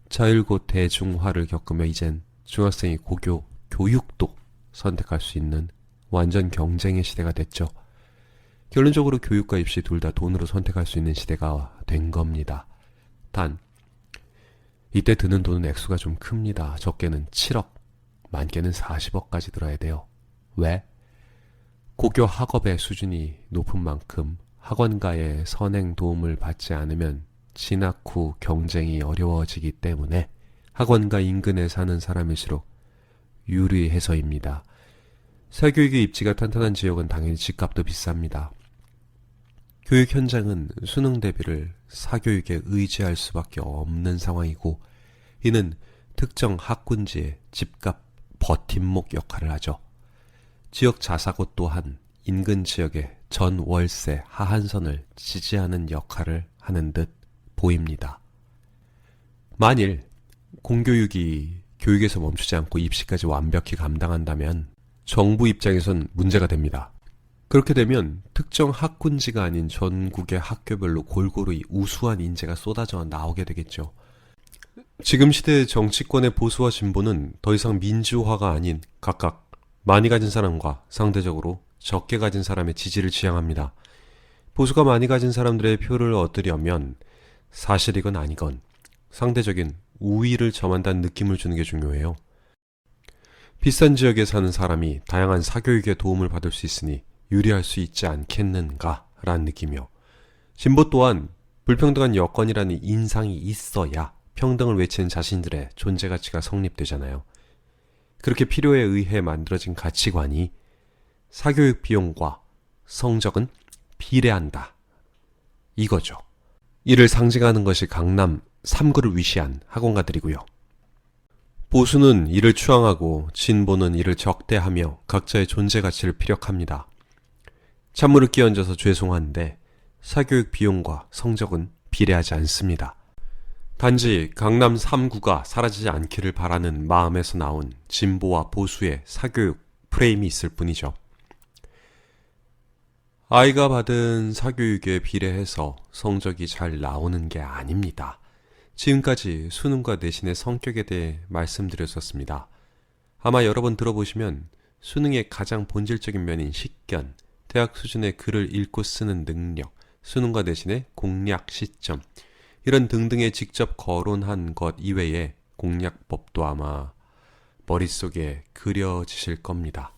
자율고 대중화를 겪으며 이젠 중학생이 고교 교육도 선택할 수 있는 완전 경쟁의 시대가 됐죠. 결론적으로 교육과 입시 둘 다 돈으로 선택할 수 있는 시대가 된 겁니다. 단 이때 드는 돈은 액수가 좀 큽니다. 적게는 7억, 많게는 40억까지 들어야 돼요. 왜? 고교 학업의 수준이 높은 만큼 학원가의 선행 도움을 받지 않으면 진학 후 경쟁이 어려워지기 때문에 학원가 인근에 사는 사람일수록 유리해서입니다. 사교육의 입지가 탄탄한 지역은 당연히 집값도 비쌉니다. 교육 현장은 수능 대비를 사교육에 의지할 수밖에 없는 상황이고 이는 특정 학군지의 집값 버팀목 역할을 하죠. 지역 자사고 또한 인근 지역의 전 월세 하한선을 지지하는 역할을 하는 듯 보입니다. 만일 공교육이 교육에서 멈추지 않고 입시까지 완벽히 감당한다면 정부 입장에선 문제가 됩니다. 그렇게 되면 특정 학군지가 아닌 전국의 학교별로 골고루 우수한 인재가 쏟아져 나오게 되겠죠. 지금 시대의 정치권의 보수와 진보는 더 이상 민주화가 아닌 각각 많이 가진 사람과 상대적으로 적게 가진 사람의 지지를 지향합니다. 보수가 많이 가진 사람들의 표를 얻으려면 사실이건 아니건 상대적인 우위를 점한다는 느낌을 주는 게 중요해요. 비싼 지역에 사는 사람이 다양한 사교육에 도움을 받을 수 있으니 유리할 수 있지 않겠는가 라는 느낌이요. 진보 또한 불평등한 여건이라는 인상이 있어야 평등을 외치는 자신들의 존재 가치가 성립되잖아요. 그렇게 필요에 의해 만들어진 가치관이 사교육 비용과 성적은 비례한다. 이거죠. 이를 상징하는 것이 강남 3구를 위시한 학원가들이고요. 보수는 이를 추앙하고 진보는 이를 적대하며 각자의 존재 가치를 피력합니다. 찬물을 끼얹어서 죄송한데 사교육 비용과 성적은 비례하지 않습니다. 단지 강남 3구가 사라지지 않기를 바라는 마음에서 나온 진보와 보수의 사교육 프레임이 있을 뿐이죠. 아이가 받은 사교육에 비례해서 성적이 잘 나오는 게 아닙니다. 지금까지 수능과 내신의 성격에 대해 말씀드렸었습니다. 아마 여러 번 들어보시면 수능의 가장 본질적인 면인 식견, 대학 수준의 글을 읽고 쓰는 능력, 수능과 내신의 공략 시점, 이런 등등에 직접 거론한 것 이외에 공략법도 아마 머릿속에 그려지실 겁니다.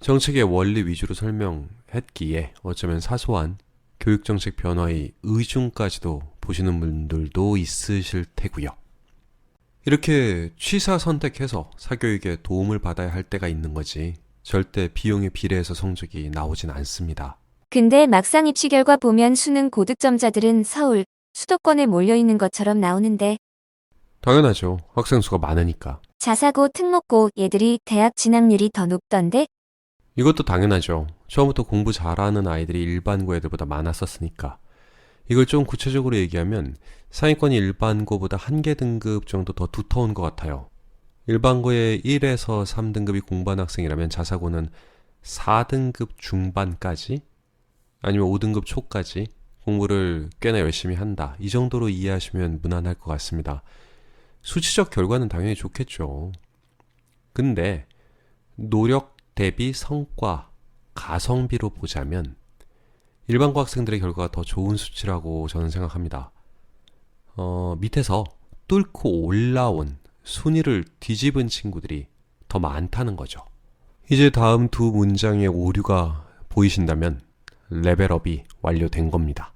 정책의 원리 위주로 설명했기에 어쩌면 사소한 교육정책 변화의 의중까지도 보시는 분들도 있으실 테고요. 이렇게 취사 선택해서 사교육에 도움을 받아야 할 때가 있는 거지 절대 비용에 비례해서 성적이 나오진 않습니다. 근데 막상 입시 결과 보면 수능 고득점자들은 서울, 수도권에 몰려있는 것처럼 나오는데 당연하죠. 학생 수가 많으니까. 자사고, 특목고 얘들이 대학 진학률이 더 높던데? 이것도 당연하죠. 처음부터 공부 잘하는 아이들이 일반고 애들보다 많았었으니까. 이걸 좀 구체적으로 얘기하면 상위권이 일반고보다 한 개 등급 정도 더 두터운 것 같아요. 일반고의 1에서 3등급이 공부한 학생이라면 자사고는 4등급 중반까지 아니면 5등급 초까지 공부를 꽤나 열심히 한다. 이 정도로 이해하시면 무난할 것 같습니다. 수치적 결과는 당연히 좋겠죠. 근데 노력 대비 성과, 가성비로 보자면 일반고 학생들의 결과가 더 좋은 수치라고 저는 생각합니다. 밑에서 뚫고 올라온 순위를 뒤집은 친구들이 더 많다는 거죠. 이제 다음 두 문장의 오류가 보이신다면 레벨업이 완료된 겁니다.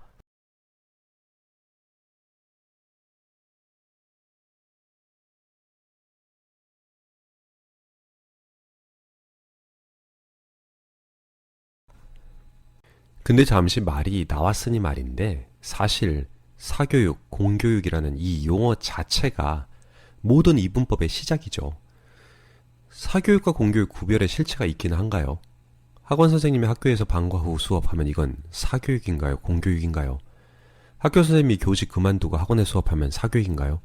근데 잠시 말이 나왔으니 말인데 사실 사교육, 공교육이라는 이 용어 자체가 모든 이분법의 시작이죠. 사교육과 공교육 구별의 실체가 있기는 한가요? 학원 선생님이 학교에서 방과 후 수업하면 이건 사교육인가요? 공교육인가요? 학교 선생님이 교직 그만두고 학원에 수업하면 사교육인가요?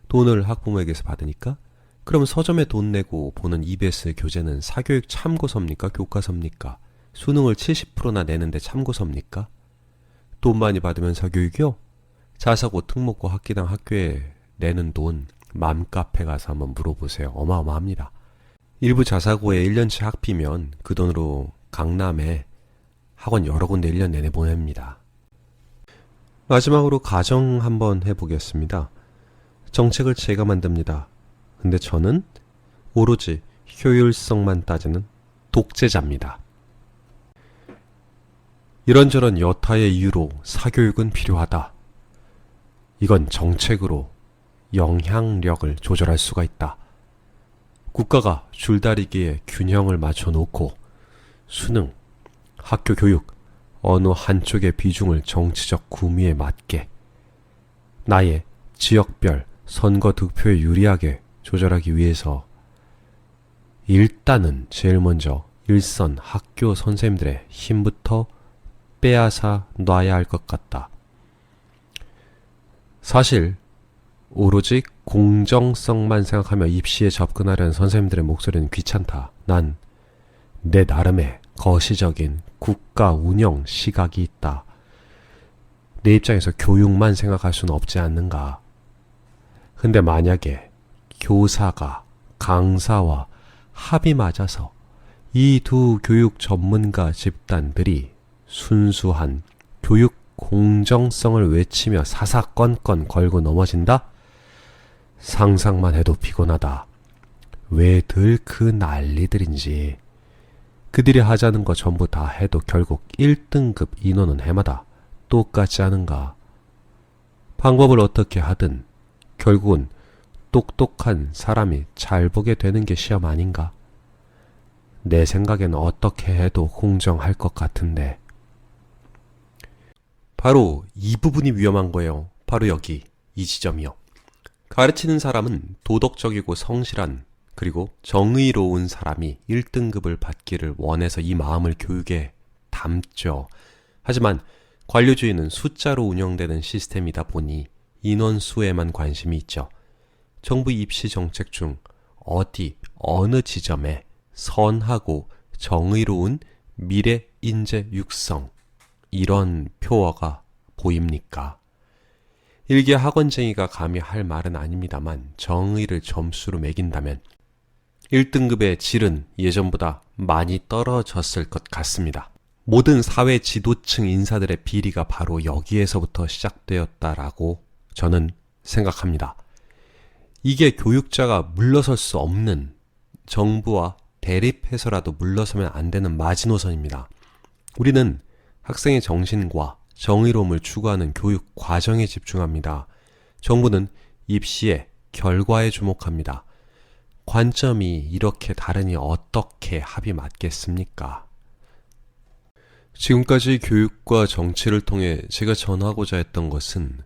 돈을 학부모에게서 받으니까? 그럼 서점에 돈 내고 보는 EBS 교재는 사교육 참고서입니까? 교과서입니까? 수능을 70%나 내는데 참고서입니까? 돈 많이 받으면 사교육이요? 자사고, 특목고, 학기당 학교에 내는 돈 맘카페 가서 한번 물어보세요. 어마어마합니다. 일부 자사고에 1년치 학비면 그 돈으로 강남에 학원 여러 군데 1년 내내 보냅니다. 마지막으로 가정 한번 해보겠습니다. 정책을 제가 만듭니다. 근데 저는 오로지 효율성만 따지는 독재자입니다. 이런저런 여타의 이유로 사교육은 필요하다. 이건 정책으로 영향력을 조절할 수가 있다. 국가가 줄다리기에 균형을 맞춰놓고 수능, 학교 교육, 어느 한쪽의 비중을 정치적 구미에 맞게 나의 지역별 선거 득표에 유리하게 조절하기 위해서 일단은 제일 먼저 일선 학교 선생님들의 힘부터 빼앗아 놔야 할 것 같다. 사실 오로지 공정성만 생각하며 입시에 접근하려는 선생님들의 목소리는 귀찮다. 난 내 나름의 거시적인 국가 운영 시각이 있다. 내 입장에서 교육만 생각할 수는 없지 않는가. 근데 만약에 교사가 강사와 합이 맞아서 이 두 교육 전문가 집단들이 순수한 교육 공정성을 외치며 사사건건 걸고 넘어진다? 상상만 해도 피곤하다. 왜들 그 난리들인지. 그들이 하자는 거 전부 다 해도 결국 1등급 인원은 해마다 똑같지 않은가. 방법을 어떻게 하든 결국은 똑똑한 사람이 잘 보게 되는 게 시험 아닌가. 내 생각엔 어떻게 해도 공정할 것 같은데. 바로 이 부분이 위험한 거예요. 바로 여기, 이 지점이요. 가르치는 사람은 도덕적이고 성실한 그리고 정의로운 사람이 1등급을 받기를 원해서 이 마음을 교육에 담죠. 하지만 관료주의는 숫자로 운영되는 시스템이다 보니 인원수에만 관심이 있죠. 정부 입시 정책 중 어느 지점에 선하고 정의로운 미래 인재 육성 이런 표어가 보입니까? 일개 학원쟁이가 감히 할 말은 아닙니다만 정의를 점수로 매긴다면 1등급의 질은 예전보다 많이 떨어졌을 것 같습니다. 모든 사회 지도층 인사들의 비리가 바로 여기에서부터 시작되었다라고 저는 생각합니다. 이게 교육자가 물러설 수 없는 정부와 대립해서라도 물러서면 안 되는 마지노선입니다. 우리는 학생의 정신과 정의로움을 추구하는 교육 과정에 집중합니다. 정부는 입시의 결과에 주목합니다. 관점이 이렇게 다르니 어떻게 합이 맞겠습니까? 지금까지 교육과 정치를 통해 제가 전하고자 했던 것은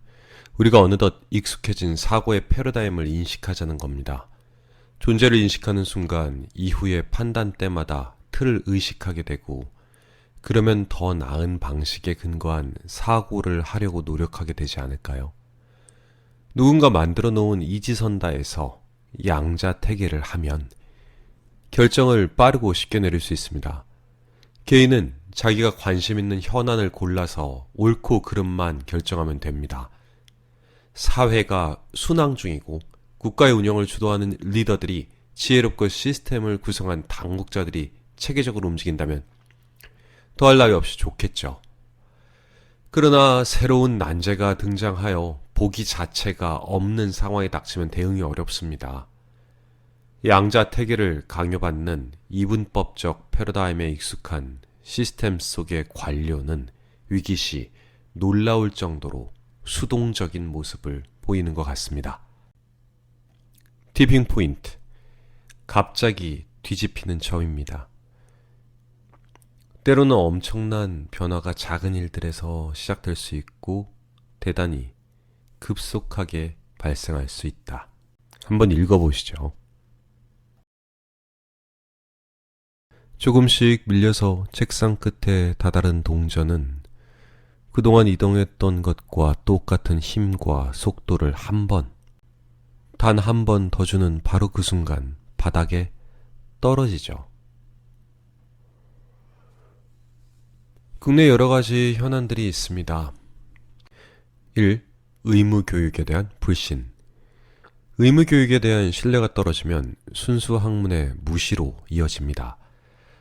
우리가 어느덧 익숙해진 사고의 패러다임을 인식하자는 겁니다. 존재를 인식하는 순간 이후의 판단 때마다 틀을 의식하게 되고 그러면 더 나은 방식에 근거한 사고를 하려고 노력하게 되지 않을까요? 누군가 만들어 놓은 이지선다에서 양자태계를 하면 결정을 빠르고 쉽게 내릴 수 있습니다. 개인은 자기가 관심 있는 현안을 골라서 옳고 그름만 결정하면 됩니다. 사회가 순항 중이고 국가의 운영을 주도하는 리더들이 지혜롭고 시스템을 구성한 당국자들이 체계적으로 움직인다면 더할 나위 없이 좋겠죠. 그러나 새로운 난제가 등장하여 보기 자체가 없는 상황에 닥치면 대응이 어렵습니다. 양자태계를 강요받는 이분법적 패러다임에 익숙한 시스템 속의 관료는 위기시 놀라울 정도로 수동적인 모습을 보이는 것 같습니다. 티핑 포인트. 갑자기 뒤집히는 점입니다. 때로는 엄청난 변화가 작은 일들에서 시작될 수 있고 대단히 급속하게 발생할 수 있다. 한번 읽어보시죠. 조금씩 밀려서 책상 끝에 다다른 동전은 그동안 이동했던 것과 똑같은 힘과 속도를 단 한 번 더 주는 바로 그 순간 바닥에 떨어지죠. 국내 여러 가지 현안들이 있습니다. 1. 의무교육에 대한 불신. 의무교육에 대한 신뢰가 떨어지면 순수 학문의 무시로 이어집니다.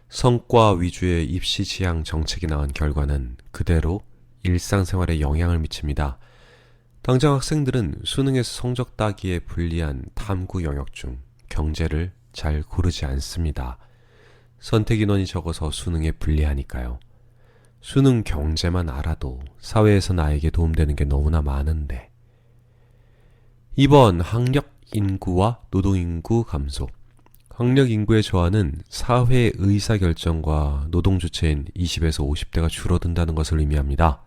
성과 위주의 입시 지향 정책이 나온 결과는 그대로 일상생활에 영향을 미칩니다. 당장 학생들은 수능에서 성적 따기에 불리한 탐구 영역 중 경제를 잘 고르지 않습니다. 선택 인원이 적어서 수능에 불리하니까요. 수능 경제만 알아도 사회에서 나에게 도움되는 게 너무나 많은데. 2번 학력 인구와 노동인구 감소. 학력 인구의 저하는 사회 의사결정과 노동주체인 20에서 50대가 줄어든다는 것을 의미합니다.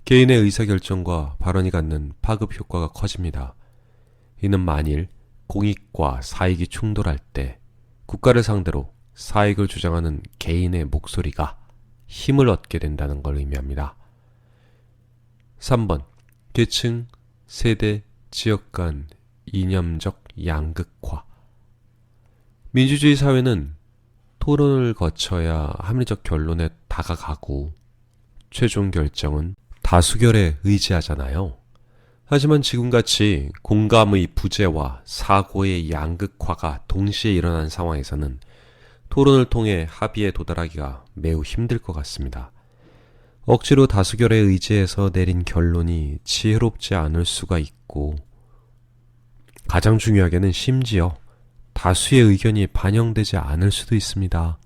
개인의 의사결정과 발언이 갖는 파급 효과가 커집니다. 이는 만일 공익과 사익이 충돌할 때 국가를 상대로 사익을 주장하는 개인의 목소리가 힘을 얻게 된다는 걸 의미합니다. 3번 계층, 세대, 지역 간 이념적 양극화. 민주주의 사회는 토론을 거쳐야 합리적 결론에 다가가고 최종 결정은 다수결에 의지하잖아요. 하지만 지금같이 공감의 부재와 사고의 양극화가 동시에 일어난 상황에서는 토론을 통해 합의에 도달하기가 매우 힘들 것 같습니다. 억지로 다수결에 의지해서 내린 결론이 지혜롭지 않을 수가 있고, 가장 중요하게는 심지어 다수의 의견이 반영되지 않을 수도 있습니다.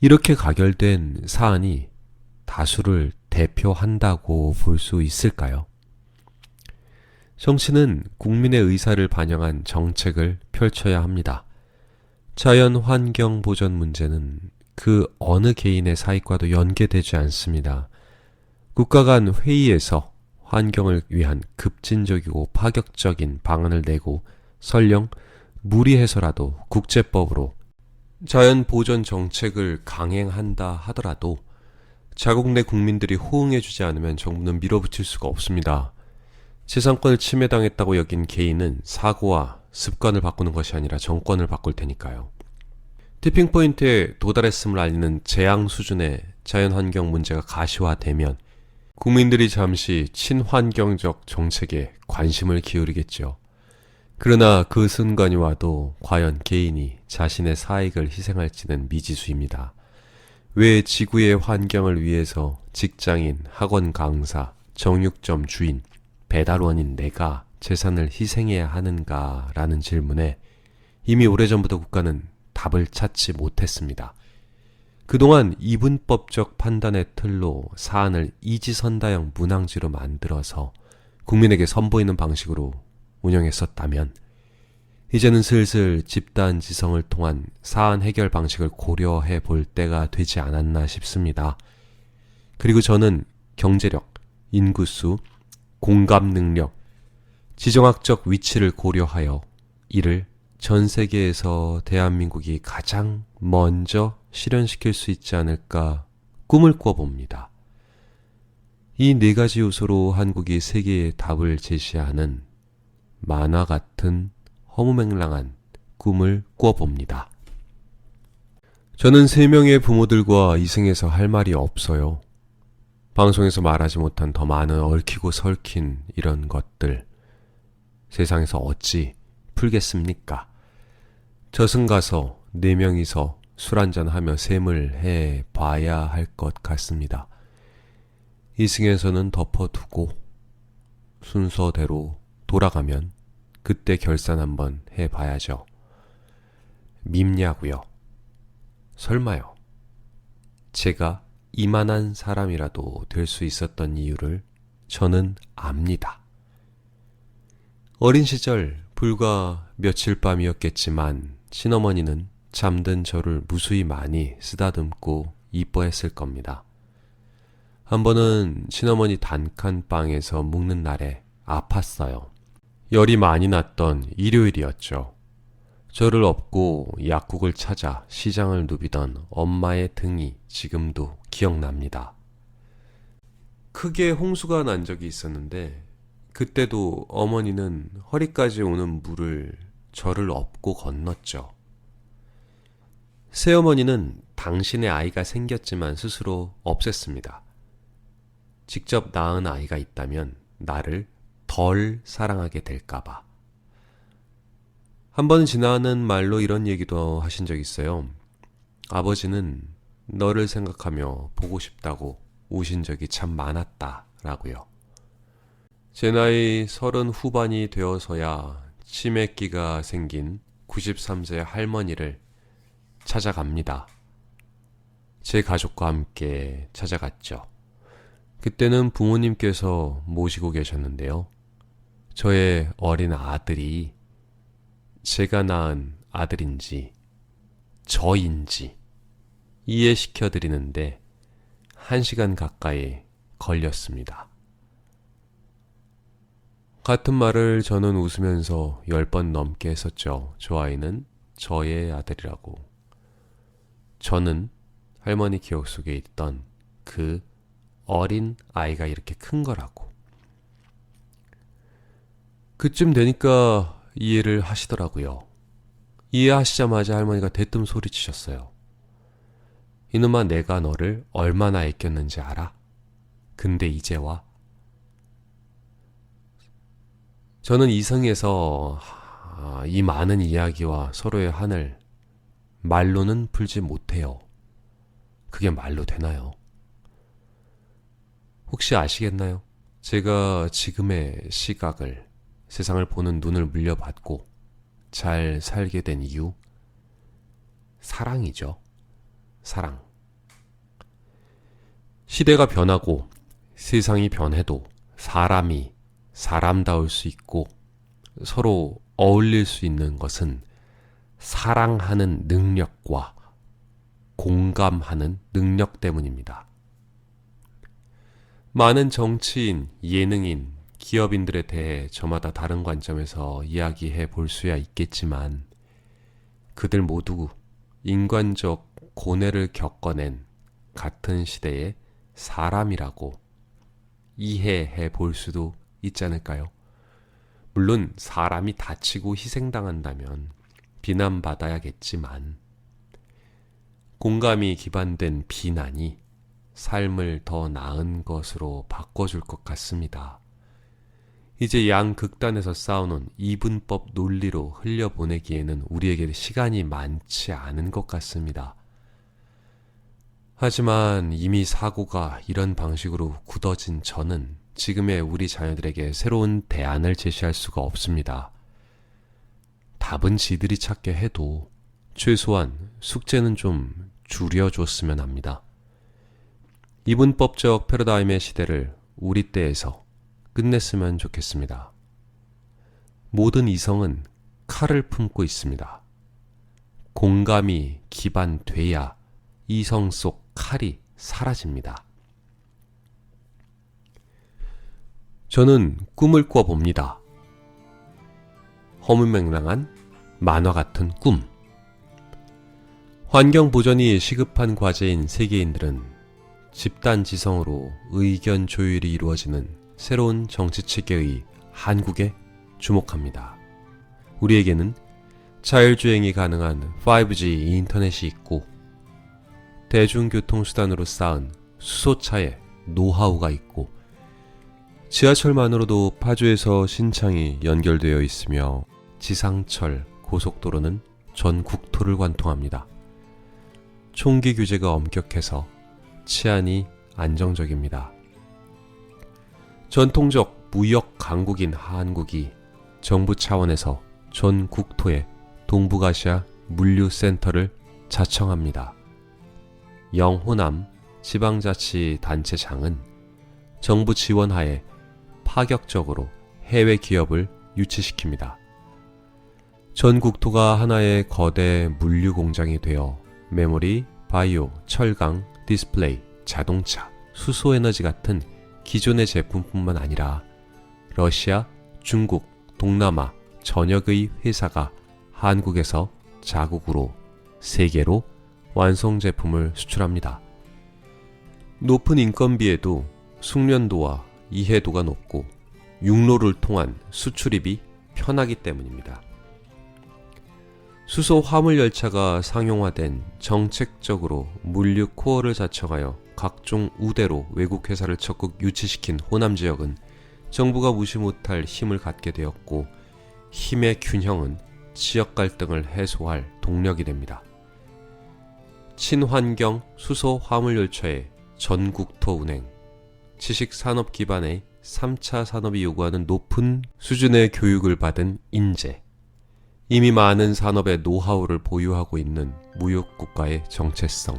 이렇게 가결된 사안이 다수를 대표한다고 볼 수 있을까요? 정치는 국민의 의사를 반영한 정책을 펼쳐야 합니다. 자연 환경 보전 문제는 그 어느 개인의 사익과도 연계되지 않습니다. 국가 간 회의에서 환경을 위한 급진적이고 파격적인 방안을 내고 설령 무리해서라도 국제법으로 자연 보전 정책을 강행한다 하더라도 자국 내 국민들이 호응해주지 않으면 정부는 밀어붙일 수가 없습니다. 재산권을 침해당했다고 여긴 개인은 사고와 습관을 바꾸는 것이 아니라 정권을 바꿀 테니까요. 티핑포인트에 도달했음을 알리는 재앙 수준의 자연환경 문제가 가시화되면 국민들이 잠시 친환경적 정책에 관심을 기울이겠죠. 그러나 그 순간이 와도 과연 개인이 자신의 사익을 희생할지는 미지수입니다. 왜 지구의 환경을 위해서 직장인, 학원 강사, 정육점 주인, 배달원인 내가 재산을 희생해야 하는가라는 질문에 이미 오래전부터 국가는 답을 찾지 못했습니다. 그동안 이분법적 판단의 틀로 사안을 이지선다형 문항지로 만들어서 국민에게 선보이는 방식으로 운영했었다면 이제는 슬슬 집단지성을 통한 사안 해결 방식을 고려해 볼 때가 되지 않았나 싶습니다. 그리고 저는 경제력, 인구수, 공감 능력, 지정학적 위치를 고려하여 이를 전 세계에서 대한민국이 가장 먼저 실현시킬 수 있지 않을까 꿈을 꿔봅니다. 이 네 가지 요소로 한국이 세계에 답을 제시하는 만화 같은 허무맹랑한 꿈을 꾸어봅니다. 저는 3명의 부모들과 이승에서 할 말이 없어요. 방송에서 말하지 못한 더 많은 얽히고 설킨 이런 것들 세상에서 어찌 풀겠습니까? 저승 가서 4명이서 술 한잔하며 셈을 해봐야 할 것 같습니다. 이승에서는 덮어두고 순서대로 돌아가면 그때 결산 한번 해봐야죠. 밉냐고요? 설마요. 제가 이만한 사람이라도 될 수 있었던 이유를 저는 압니다. 어린 시절 불과 며칠 밤이었겠지만 친어머니는 잠든 저를 무수히 많이 쓰다듬고 이뻐했을 겁니다. 한 번은 친어머니 단칸방에서 묵는 날에 아팠어요. 열이 많이 났던 일요일이었죠. 저를 업고 약국을 찾아 시장을 누비던 엄마의 등이 지금도 기억납니다. 크게 홍수가 난 적이 있었는데 그때도 어머니는 허리까지 오는 물을 저를 업고 건넜죠. 새어머니는 당신의 아이가 생겼지만 스스로 없앴습니다. 직접 낳은 아이가 있다면 나를 덜 사랑하게 될까봐. 한 번 지나는 말로 이런 얘기도 하신 적 있어요. 아버지는 너를 생각하며 보고 싶다고 우신 적이 참 많았다라고요. 제 나이 30 후반이 되어서야 치매기가 생긴 93세 할머니를 찾아갑니다. 제 가족과 함께 찾아갔죠. 그때는 부모님께서 모시고 계셨는데요. 저의 어린 아들이 제가 낳은 아들인지 저인지 이해시켜 드리는데 1시간 가까이 걸렸습니다. 같은 말을 저는 웃으면서 10번 넘게 했었죠. 저 아이는 저의 아들이라고. 저는 할머니 기억 속에 있던 그 어린 아이가 이렇게 큰 거라고. 그쯤 되니까 이해를 하시더라고요. 이해하시자마자 할머니가 대뜸 소리치셨어요. 이놈아, 내가 너를 얼마나 아꼈는지 알아? 근데 이제 와? 저는 이성에서 이 많은 이야기와 서로의 한을 말로는 풀지 못해요. 그게 말로 되나요? 혹시 아시겠나요? 제가 지금의 시각을, 세상을 보는 눈을 물려받고 잘 살게 된 이유? 사랑이죠. 사랑. 시대가 변하고 세상이 변해도 사람이 사람다울 수 있고 서로 어울릴 수 있는 것은 사랑하는 능력과 공감하는 능력 때문입니다. 많은 정치인, 예능인, 기업인들에 대해 저마다 다른 관점에서 이야기해 볼 수야 있겠지만 그들 모두 인간적 고뇌를 겪어낸 같은 시대의 사람이라고 이해해 볼 수도 있지 않을까요? 물론 사람이 다치고 희생당한다면 비난받아야겠지만 공감이 기반된 비난이 삶을 더 나은 것으로 바꿔줄 것 같습니다. 이제 양극단에서 싸우는 이분법 논리로 흘려보내기에는 우리에게 시간이 많지 않은 것 같습니다. 하지만 이미 사고가 이런 방식으로 굳어진 저는 지금의 우리 자녀들에게 새로운 대안을 제시할 수가 없습니다. 답은 지들이 찾게 해도 최소한 숙제는 좀 줄여줬으면 합니다. 이분법적 패러다임의 시대를 우리 때에서 끝냈으면 좋겠습니다. 모든 이성은 칼을 품고 있습니다. 공감이 기반돼야 이성 속 칼이 사라집니다. 저는 꿈을 꿔봅니다. 허무맹랑한 만화 같은 꿈. 환경 보전이 시급한 과제인 세계인들은 집단 지성으로 의견 조율이 이루어지는 새로운 정치 체계의 한국에 주목합니다. 우리에게는 자율주행이 가능한 5G 인터넷이 있고 대중교통수단으로 쌓은 수소차의 노하우가 있고 지하철만으로도 파주에서 신창이 연결되어 있으며 지상철, 고속도로는 전 국토를 관통합니다. 총기 규제가 엄격해서 치안이 안정적입니다. 전통적 무역 강국인 한국이 정부 차원에서 전 국토에 동북아시아 물류센터를 자청합니다. 영호남 지방자치단체장은 정부 지원하에 파격적으로 해외 기업을 유치시킵니다. 전 국토가 하나의 거대 물류 공장이 되어 메모리, 바이오, 철강, 디스플레이, 자동차, 수소에너지 같은 기존의 제품뿐만 아니라 러시아, 중국, 동남아 전역의 회사가 한국에서 자국으로 세계로 완성 제품을 수출합니다. 높은 인건비에도 숙련도와 이해도가 높고 육로를 통한 수출입이 편하기 때문입니다. 수소 화물 열차가 상용화된 정책적으로 물류 코어를 자청하여 각종 우대로 외국 회사를 적극 유치시킨 호남 지역은 정부가 무시 못할 힘을 갖게 되었고 힘의 균형은 지역 갈등을 해소할 동력이 됩니다. 친환경 수소 화물 열차의 전국토 운행, 지식산업 기반의 3차 산업이 요구하는 높은 수준의 교육을 받은 인재, 이미 많은 산업의 노하우를 보유하고 있는 무역국가의 정체성,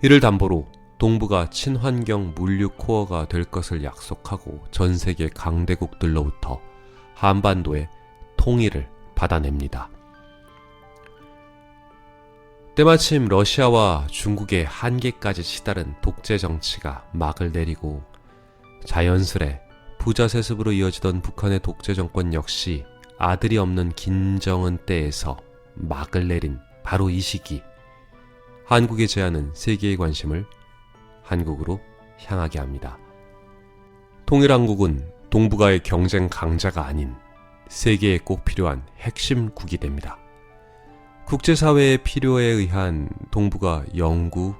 이를 담보로 동부가 친환경 물류 코어가 될 것을 약속하고 전 세계 강대국들로부터 한반도의 통일을 받아냅니다. 때마침 러시아와 중국의 한계까지 치달은 독재 정치가 막을 내리고 자연스레 부자 세습으로 이어지던 북한의 독재 정권 역시 아들이 없는 김정은 때에서 막을 내린 바로 이 시기, 한국의 제안은 세계의 관심을 한국으로 향하게 합니다. 통일한국은 동북아의 경쟁 강자가 아닌 세계에 꼭 필요한 핵심국이 됩니다. 국제사회의 필요에 의한 동북아 영구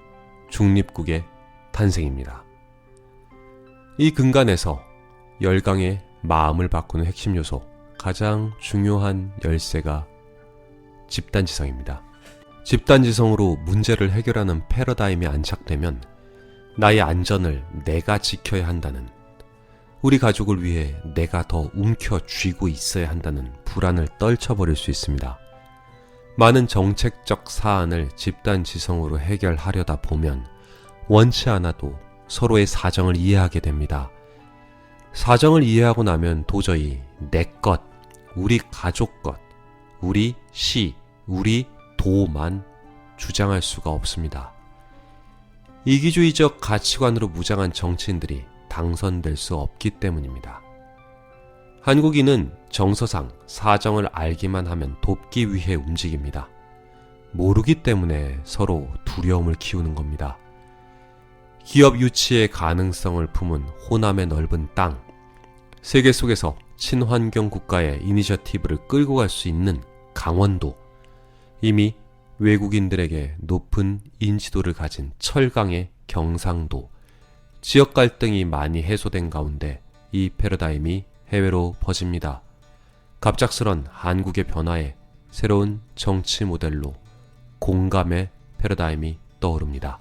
중립국의 탄생입니다. 이 근간에서 열강의 마음을 바꾸는 핵심 요소, 가장 중요한 열쇠가 집단지성입니다. 집단지성으로 문제를 해결하는 패러다임이 안착되면 나의 안전을 내가 지켜야 한다는, 우리 가족을 위해 내가 더 움켜쥐고 있어야 한다는 불안을 떨쳐버릴 수 있습니다. 많은 정책적 사안을 집단지성으로 해결하려다 보면 원치 않아도 서로의 사정을 이해하게 됩니다. 사정을 이해하고 나면 도저히 내 것, 우리 가족 것, 우리 시, 우리 도만 주장할 수가 없습니다. 이기주의적 가치관으로 무장한 정치인들이 당선될 수 없기 때문입니다. 한국인은 정서상 사정을 알기만 하면 돕기 위해 움직입니다. 모르기 때문에 서로 두려움을 키우는 겁니다. 기업 유치의 가능성을 품은 호남의 넓은 땅, 세계 속에서 친환경 국가의 이니셔티브를 끌고 갈 수 있는 강원도, 이미 외국인들에게 높은 인지도를 가진 철강의 경상도, 지역 갈등이 많이 해소된 가운데 이 패러다임이 해외로 퍼집니다. 갑작스런 한국의 변화에 새로운 정치 모델로 공감의 패러다임이 떠오릅니다.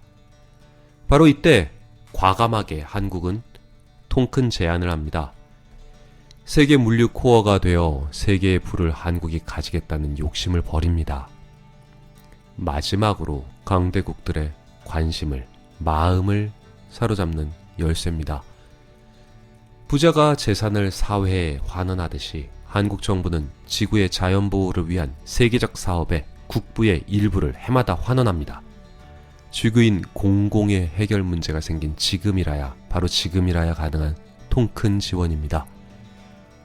바로 이때 과감하게 한국은 통큰 제안을 합니다. 세계 물류 코어가 되어 세계의 부를 한국이 가지겠다는 욕심을 버립니다. 마지막으로 강대국들의 관심을, 마음을 사로잡는 열쇠입니다. 부자가 재산을 사회에 환원하듯이 한국 정부는 지구의 자연보호를 위한 세계적 사업에 국부의 일부를 해마다 환원합니다. 지구인 공공의 해결 문제가 생긴 지금이라야, 바로 지금이라야 가능한 통큰 지원입니다.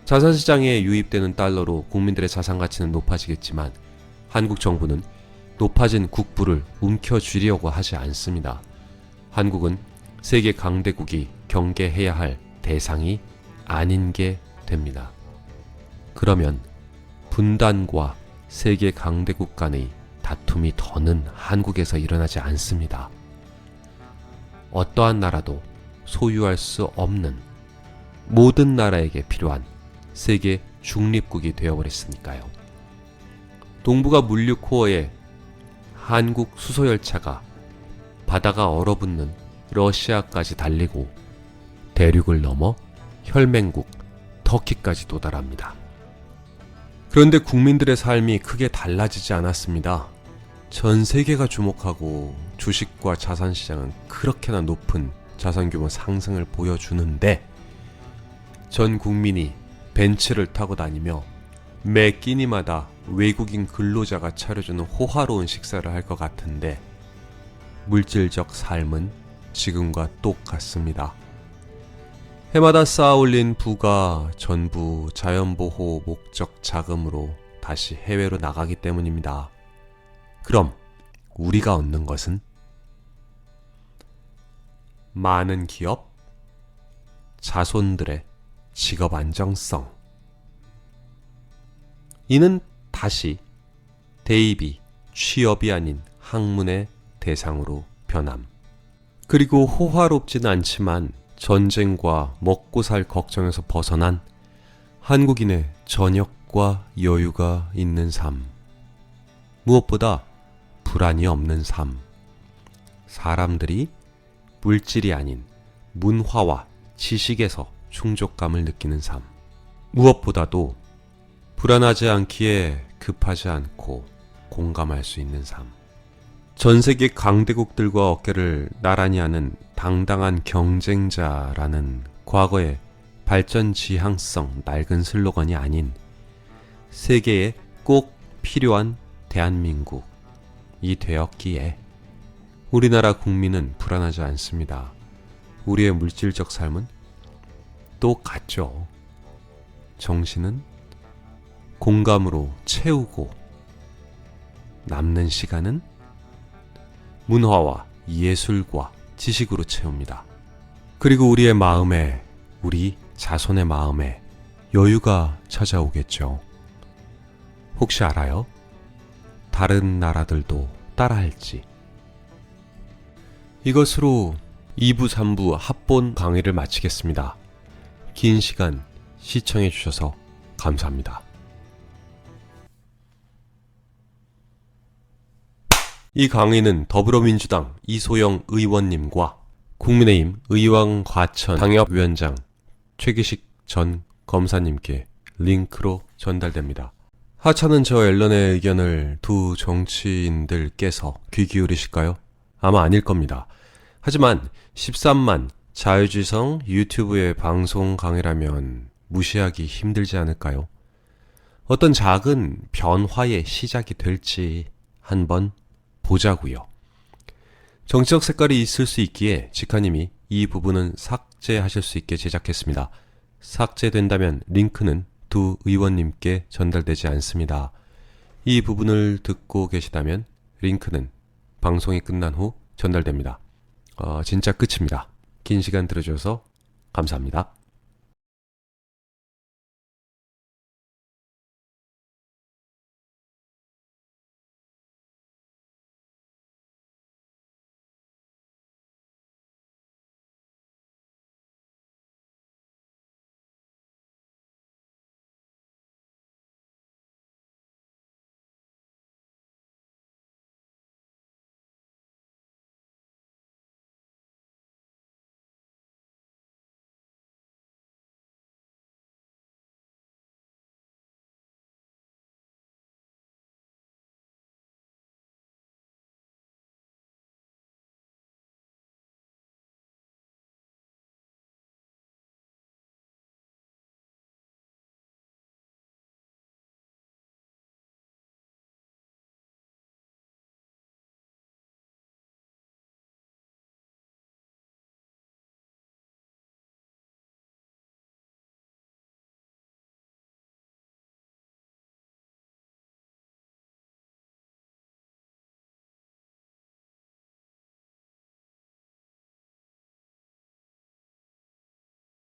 자산시장에 유입되는 달러로 국민들의 자산가치는 높아지겠지만 한국 정부는 높아진 국부를 움켜쥐려고 하지 않습니다. 한국은 세계 강대국이 경계해야 할 대상이 아닌 게 됩니다. 그러면 분단과 세계 강대국 간의 다툼이 더는 한국에서 일어나지 않습니다. 어떠한 나라도 소유할 수 없는 모든 나라에게 필요한 세계 중립국이 되어버렸으니까요. 동북아 물류 코어에 한국 수소열차가 바다가 얼어붙는 러시아까지 달리고 대륙을 넘어 혈맹국 터키까지 도달합니다. 그런데 국민들의 삶이 크게 달라지지 않았습니다. 전 세계가 주목하고 주식과 자산 시장은 그렇게나 높은 자산 규모 상승을 보여주는데 전 국민이 벤츠를 타고 다니며 매 끼니마다 외국인 근로자가 차려주는 호화로운 식사를 할 것 같은데 물질적 삶은 지금과 똑같습니다. 해마다 쌓아올린 부가 전부 자연보호 목적 자금으로 다시 해외로 나가기 때문입니다. 그럼 우리가 얻는 것은? 많은 기업, 자손들의 직업 안정성. 이는 다시 대입이 취업이 아닌 학문의 대상으로 변함. 그리고 호화롭지는 않지만 전쟁과 먹고 살 걱정에서 벗어난 한국인의 저녁과 여유가 있는 삶. 무엇보다 불안이 없는 삶. 사람들이 물질이 아닌 문화와 지식에서 충족감을 느끼는 삶. 무엇보다도 불안하지 않기에 급하지 않고 공감할 수 있는 삶. 전 세계 강대국들과 어깨를 나란히 하는 당당한 경쟁자라는 과거의 발전 지향성 낡은 슬로건이 아닌 세계에 꼭 필요한 대한민국이 되었기에 우리나라 국민은 불안하지 않습니다. 우리의 물질적 삶은 똑같죠. 정신은 공감으로 채우고 남는 시간은 문화와 예술과 지식으로 채웁니다. 그리고 우리의 마음에, 우리 자손의 마음에 여유가 찾아오겠죠. 혹시 알아요? 다른 나라들도 따라할지. 이것으로 2부, 3부 합본 강의를 마치겠습니다. 긴 시간 시청해 주셔서 감사합니다. 이 강의는 더불어민주당 이소영 의원님과 국민의힘 의왕 과천 당협위원장 최기식 전 검사님께 링크로 전달됩니다. 하찮은 저 앨런의 의견을 두 정치인들께서 귀 기울이실까요? 아마 아닐 겁니다. 하지만 13만 자유지성 유튜브의 방송 강의라면 무시하기 힘들지 않을까요? 어떤 작은 변화의 시작이 될지 한번 보자고요. 정치적 색깔이 있을 수 있기에 직하님이 이 부분은 삭제하실 수 있게 제작했습니다. 삭제된다면 링크는 두 의원님께 전달되지 않습니다. 이 부분을 듣고 계시다면 링크는 방송이 끝난 후 전달됩니다. 진짜 끝입니다. 긴 시간 들어주셔서 감사합니다.